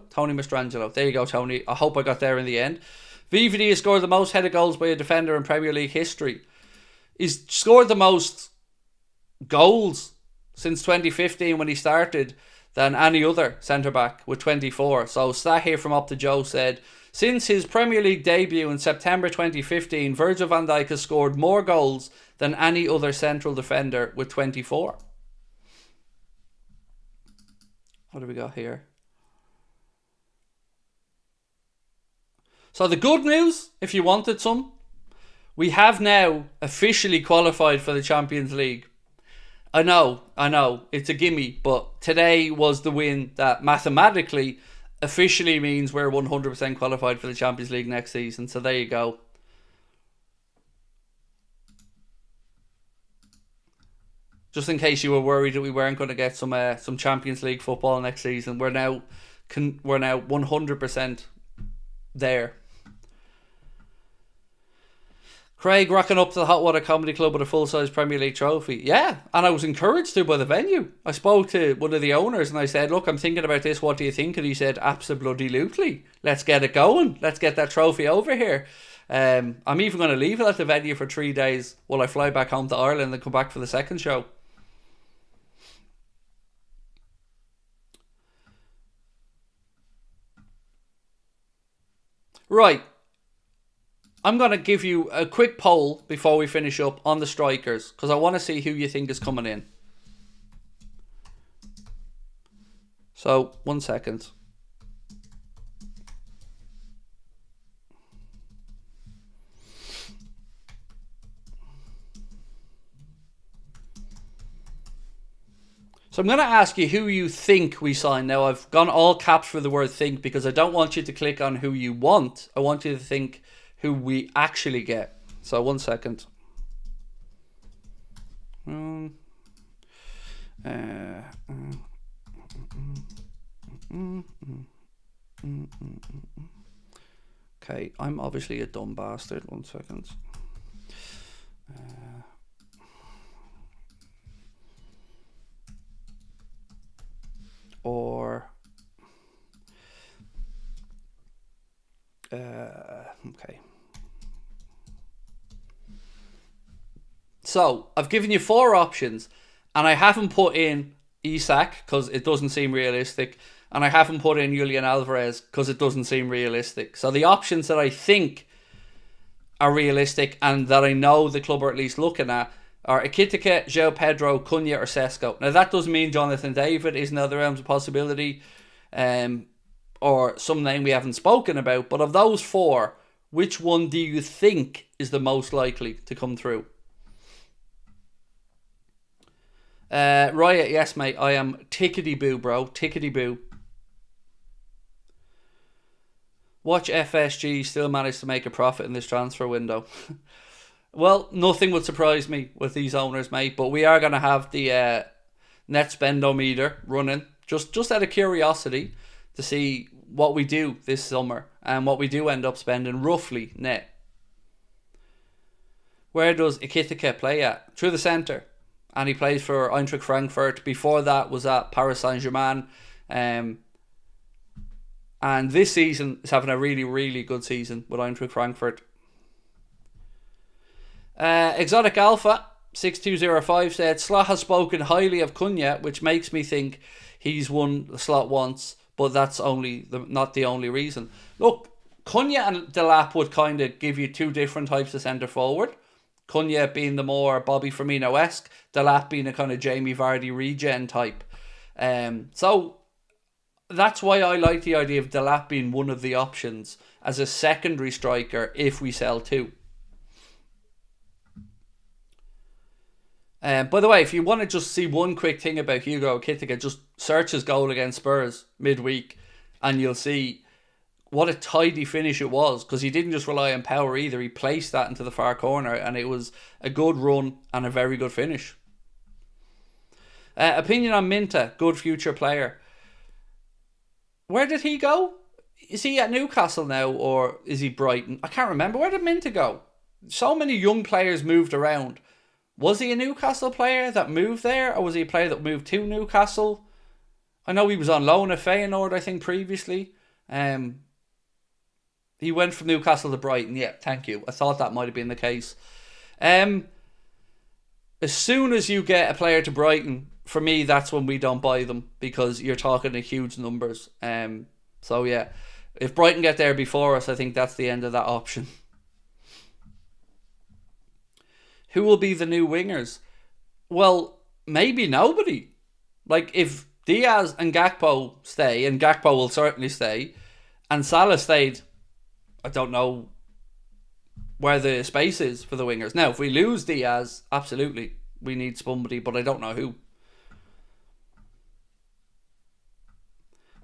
A: Tony Mastrangelo. There you go, Tony. I hope I got there in the end. VVD has scored the most headed goals by a defender in Premier League history. He's scored the most goals since 2015 when he started than any other centre-back with 24. So stat here from Up to Joe said, since his Premier League debut in September 2015, Virgil van Dijk has scored more goals than any other central defender with 24. What do we got here? So the good news, if you wanted some, we have now officially qualified for the Champions League. I know, it's a gimme, but today was the win that mathematically officially means we're 100% qualified for the Champions League next season. So there you go. Just in case you were worried that we weren't going to get some Champions League football next season, we're now 100% there. Craig rocking up to the Hot Water Comedy Club with a full-size Premier League trophy. Yeah, and I was encouraged to by the venue. I spoke to one of the owners and I said, look, I'm thinking about this. What do you think? And he said, absolutely. Let's get it going. Let's get that trophy over here. I'm even going to leave it at the venue for 3 days while I fly back home to Ireland and come back for the second show. Right. I'm going to give you a quick poll before we finish up on the strikers, because I want to see who you think is coming in. So, 1 second. So I'm going to ask you who you think we sign. Now, I've gone all caps for the word think because I don't want you to click on who you want. I want you to think who we actually get. So 1 second. Okay, I'm obviously a dumb bastard. 1 second. Okay. So, I've given you 4 options, and I haven't put in Isak because it doesn't seem realistic, and I haven't put in Julian Alvarez because it doesn't seem realistic. So the options that I think are realistic and that I know the club are at least looking at are Ekitike, João Pedro, Cunha or Sesko. Now that doesn't mean Jonathan David isn't other realms of possibility, or some name we haven't spoken about, but of those 4, which one do you think is the most likely to come through? Riot, yes mate, I am tickety boo, bro, tickety boo. Watch FSG still manage to make a profit in this transfer window. Well, nothing would surprise me with these owners, mate. But we are going to have the net spendometer running just out of curiosity to see what we do this summer and what we do end up spending roughly net. Where does Ekitike play at? Through the centre. And he plays for Eintracht Frankfurt. Before that was at Paris Saint-Germain. And this season is having a really, really good season with Eintracht Frankfurt. Exotic Alpha 6205 said Slot has spoken highly of Cunha, which makes me think he's won the slot once, but that's not the only reason. Look, Cunha and Delap would kind of give you two different types of centre forward. Cunha being the more Bobby Firmino-esque, Delap being a kind of Jamie Vardy regen type. So that's why I like the idea of Delap being one of the options as a secondary striker if we sell two. By the way, if you want to just see one quick thing about Hugo Ekitike, just search his goal against Spurs midweek and you'll see what a tidy finish it was, because he didn't just rely on power either. He placed that into the far corner and it was a good run and a very good finish. Opinion on Minta, good future player. Where did he go? Is he at Newcastle now or is he Brighton? I can't remember. Where did Minta go? So many young players moved around. Was he a Newcastle player that moved there, or was he a player that moved to Newcastle? I know he was on loan at Feyenoord, I think, previously. He went from Newcastle to Brighton. Yeah, thank you. I thought that might have been the case. As soon as you get a player to Brighton, for me, that's when we don't buy them, because you're talking in huge numbers. So yeah, if Brighton get there before us, I think that's the end of that option. Who will be the new wingers? Well, maybe nobody. Like, if Diaz and Gakpo stay, and Gakpo will certainly stay, and Salah stayed, I don't know where the space is for the wingers. Now, if we lose Diaz, absolutely, we need somebody, but I don't know who.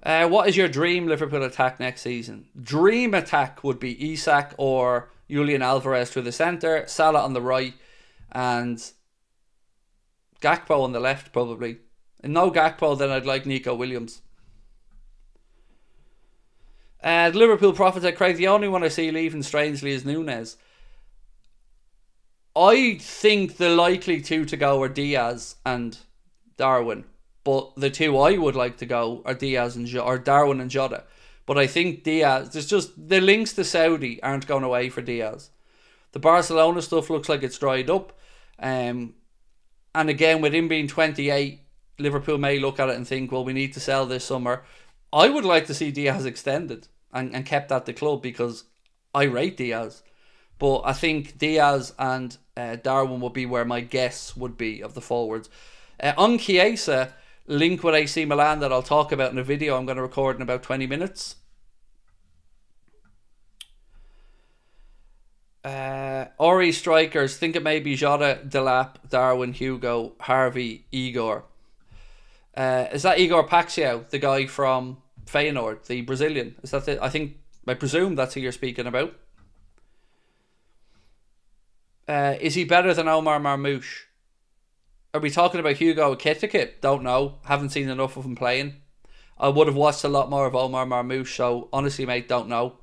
A: What is your dream Liverpool attack next season? Dream attack would be Isak or Julian Alvarez through the centre, Salah on the right, and Gakpo on the left, probably. And no Gakpo, then I'd like Nico Williams. The Liverpool Prophet said, Craig, the only one I see leaving strangely is Núñez. I think the likely two to go are Diaz and Darwin. But the two I would like to go are Diaz and or Darwin and Jota. But I think Diaz, there's just the links to Saudi aren't going away for Diaz. The Barcelona stuff looks like it's dried up. And again, with him being 28, Liverpool may look at it and think, well, we need to sell this summer. I would like to see Diaz extended and kept at the club, because I rate Diaz. But I think Diaz and Darwin would be where my guess would be of the forwards. On Chiesa, link with AC Milan that I'll talk about in a video I'm going to record in about 20 minutes. Ori strikers, think it may be Jota, Delap, Darwin, Hugo, Harvey, Igor. Is that Igor Paxiao, the guy from Feyenoord, the Brazilian? Is that the, I presume that's who you're speaking about. Is he better than Omar Marmoush? Are we talking about Hugo Ekitike? Don't know. Haven't seen enough of him playing. I would have watched a lot more of Omar Marmoush, so honestly, mate, don't know.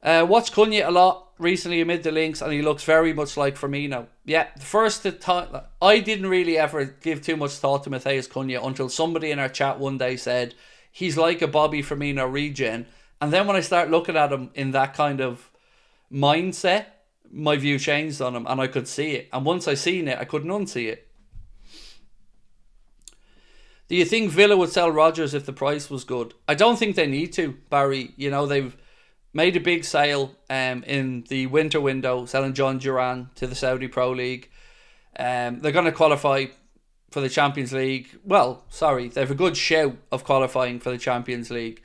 A: Watched Cunha a lot recently amid the links, and he looks very much like Firmino. Yeah, the first time I didn't really ever give too much thought to Matheus Cunha until somebody in our chat one day said he's like a Bobby Firmino regen, and then when I start looking at him in that kind of mindset, my view changed on him, and I could see it. And once I seen it, I couldn't unsee it. Do you think Villa would sell Rodgers if the price was good? I don't think they need to, Barry. You know, they've made a big sale in the winter window, selling John Duran to the Saudi Pro League. They're going to qualify for the Champions League. Well, sorry, they have a good shout of qualifying for the Champions League.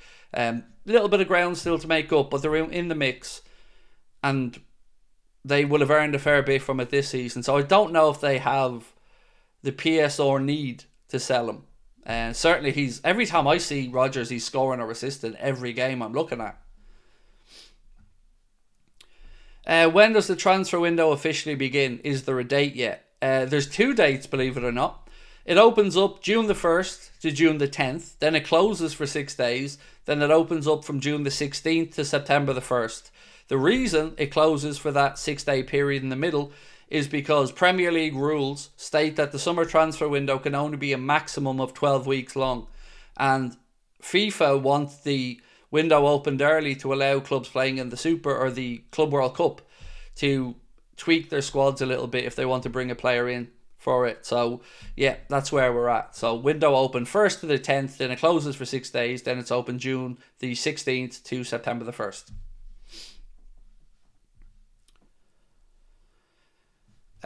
A: Little bit of ground still to make up, but they're in the mix, and they will have earned a fair bit from it this season. So I don't know if they have the PS or need to sell him. And certainly every time I see Rodgers, he's scoring or assisting every game I'm looking at. When does the transfer window officially begin? Is there a date yet? There's 2 dates, believe it or not. It opens up June the 1st to June the 10th. Then it closes for 6 days. Then it opens up from June the 16th to September the 1st. The reason it closes for that 6-day period in the middle is because Premier League rules state that the summer transfer window can only be a maximum of 12 weeks long. And FIFA wants the window opened early to allow clubs playing in the Super or the Club World Cup to tweak their squads a little bit if they want to bring a player in for it. So yeah, that's where we're at. So window open 1st to the 10th, then it closes for 6 days, then it's open June the 16th to September the 1st.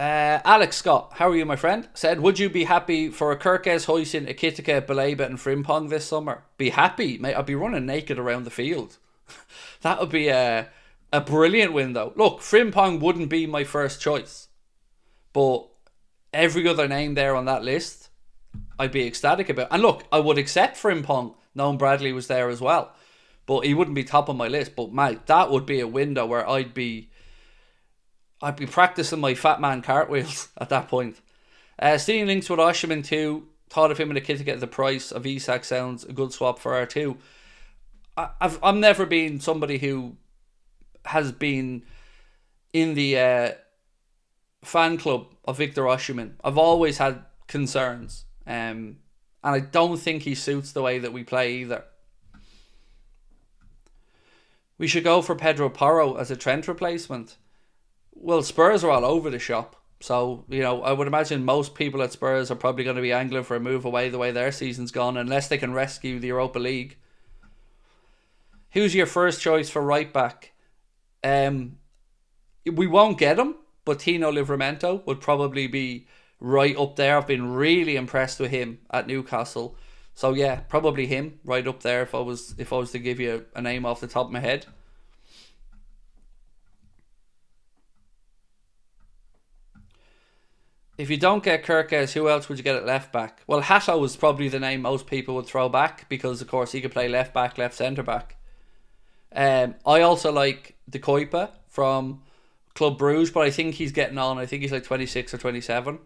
A: Alex Scott, how are you, my friend? Said, would you be happy for a Kirkes, Huijsen, Ekitike, Baleba and Frimpong this summer? Be happy, mate. I'd be running naked around the field. That would be a brilliant window. Look, Frimpong wouldn't be my first choice, but every other name there on that list, I'd be ecstatic about. And look, I would accept Frimpong, knowing Bradley was there as well, but he wouldn't be top on my list. But mate, that would be a window where I'd be practicing my fat man cartwheels at that point. Seeing links with Osimhen too. Thought of him and Ekitike at the price of Isak sounds a good swap for R2. I've never been somebody who has been in the fan club of Victor Osimhen. I've always had concerns, and I don't think he suits the way that we play either. We should go for Pedro Porro as a Trent replacement. Well, Spurs are all over the shop, so I would imagine most people at Spurs are probably going to be angling for a move away the way their season's gone, unless they can rescue the Europa League. Who's your first choice for right back? We won't get him, but Tino Livramento would probably be right up there. I've been really impressed with him at Newcastle, so yeah, probably him right up there if I was to give you a name off the top of my head. If you don't get Kirkes, who else would you get at left back? Well, Hato was probably the name most people would throw back because, of course, he could play left back, left centre back. I also like the Goalkeeper from Club Bruges, but I think he's getting on. I think he's like 26 or 27.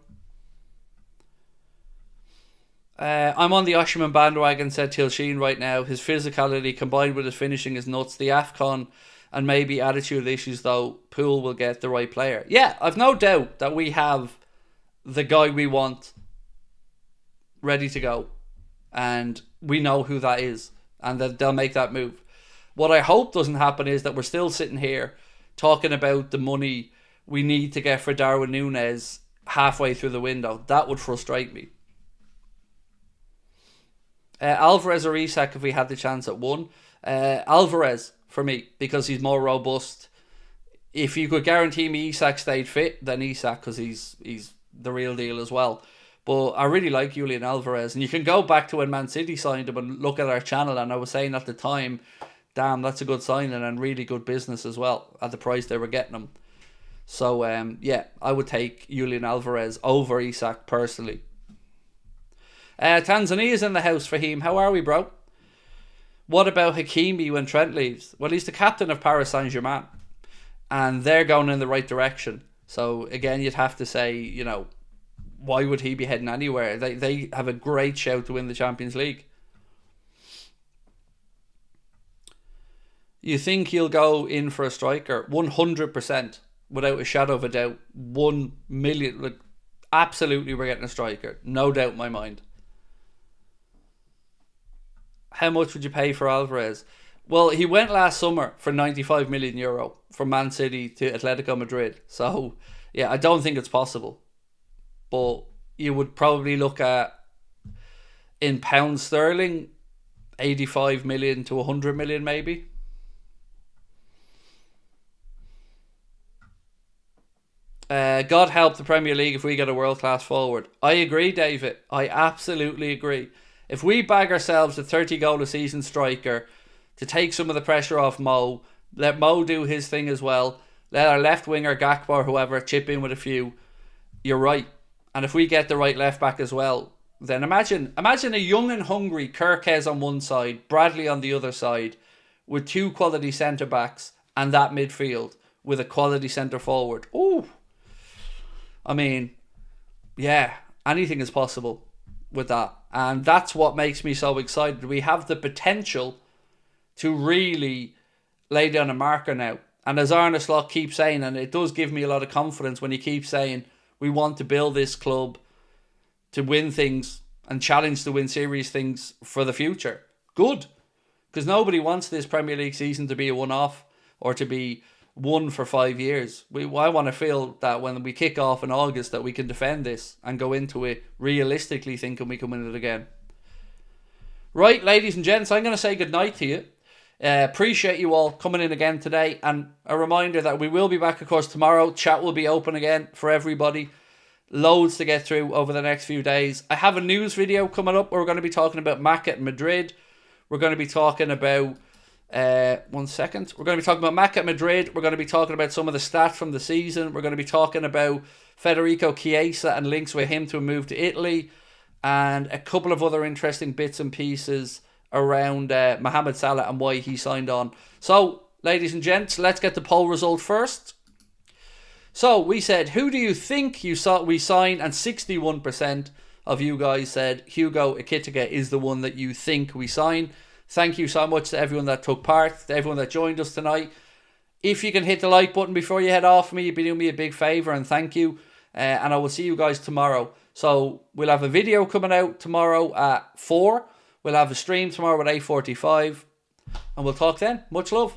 A: I'm on the Osimhen bandwagon, said Tilsheen right now. His physicality combined with his finishing is nuts. The AFCON and maybe attitude issues, though, Poole will get the right player. Yeah, I've no doubt that we have the guy we want ready to go, and we know who that is, and that they'll make that move. What I hope doesn't happen is that we're still sitting here talking about the money we need to get for Darwin Núñez halfway through the window. That would frustrate me. Alvarez or Isak if we had the chance at one. Alvarez for me, because he's more robust. If you could guarantee me Isak stayed fit, then Isak, because he's the real deal as well. But I really like Julian Alvarez, and you can go back to when Man City signed him and look at our channel, and I was saying at the time, damn, that's a good signing and really good business as well at the price they were getting him. So yeah, I would take Julian Alvarez over Isak personally. Tanzania's in the house, Fahim. How are we, bro? What about Hakimi when Trent leaves? Well, he's the captain of Paris Saint-Germain, and they're going in the right direction. So again, you'd have to say, why would he be heading anywhere? They have a great shout to win the Champions League. You think he'll go in for a striker? 100%, without a shadow of a doubt. 1 million. Like, absolutely, we're getting a striker. No doubt in my mind. How much would you pay for Alvarez? Well, he went last summer for €95 million from Man City to Atletico Madrid. So, yeah, I don't think it's possible. But you would probably look at, in pounds sterling, 85 million to 100 million maybe. God help the Premier League if we get a world-class forward. I agree, David. I absolutely agree. If we bag ourselves a 30-goal-a-season striker to take some of the pressure off Mo, let Mo do his thing as well, let our left winger, Gakpo or whoever, chip in with a few, you're right. And if we get the right left back as well, then imagine a young and hungry Kirkes on one side, Bradley on the other side, with 2 quality centre-backs and that midfield with a quality centre-forward. Ooh. I mean, yeah, anything is possible with that. And that's what makes me so excited. We have the potential to really lay down a marker now. And as Arne Slot keeps saying, and it does give me a lot of confidence when he keeps saying, we want to build this club to win things and challenge to win serious things for the future. Good. Because nobody wants this Premier League season to be a one-off or to be one for 5 years. I want to feel that when we kick off in August that we can defend this and go into it realistically thinking we can win it again. Right, ladies and gents, I'm going to say goodnight to you. Appreciate you all coming in again today, and a reminder that we will be back, of course, tomorrow. Chat will be open again for everybody. Loads to get through over the next few days. I have a news video coming up where we're going to be talking about Macca at Madrid. We're going to be talking about... one second. We're going to be talking about Macca at Madrid. We're going to be talking about some of the stats from the season. We're going to be talking about Federico Chiesa and links with him to a move to Italy, and a couple of other interesting bits and pieces around Mohamed Salah and why he signed on. So, ladies and gents, let's get the poll result first. So, we said, who do you think we sign? And 61% of you guys said Hugo Ekitike is the one that you think we sign. Thank you so much to everyone that took part, to everyone that joined us tonight. If you can hit the like button before you head off me, you'd be doing me a big favour, and thank you. And I will see you guys tomorrow. So, we'll have a video coming out tomorrow at 4. We'll have a stream tomorrow at 8:45. And we'll talk then. Much love.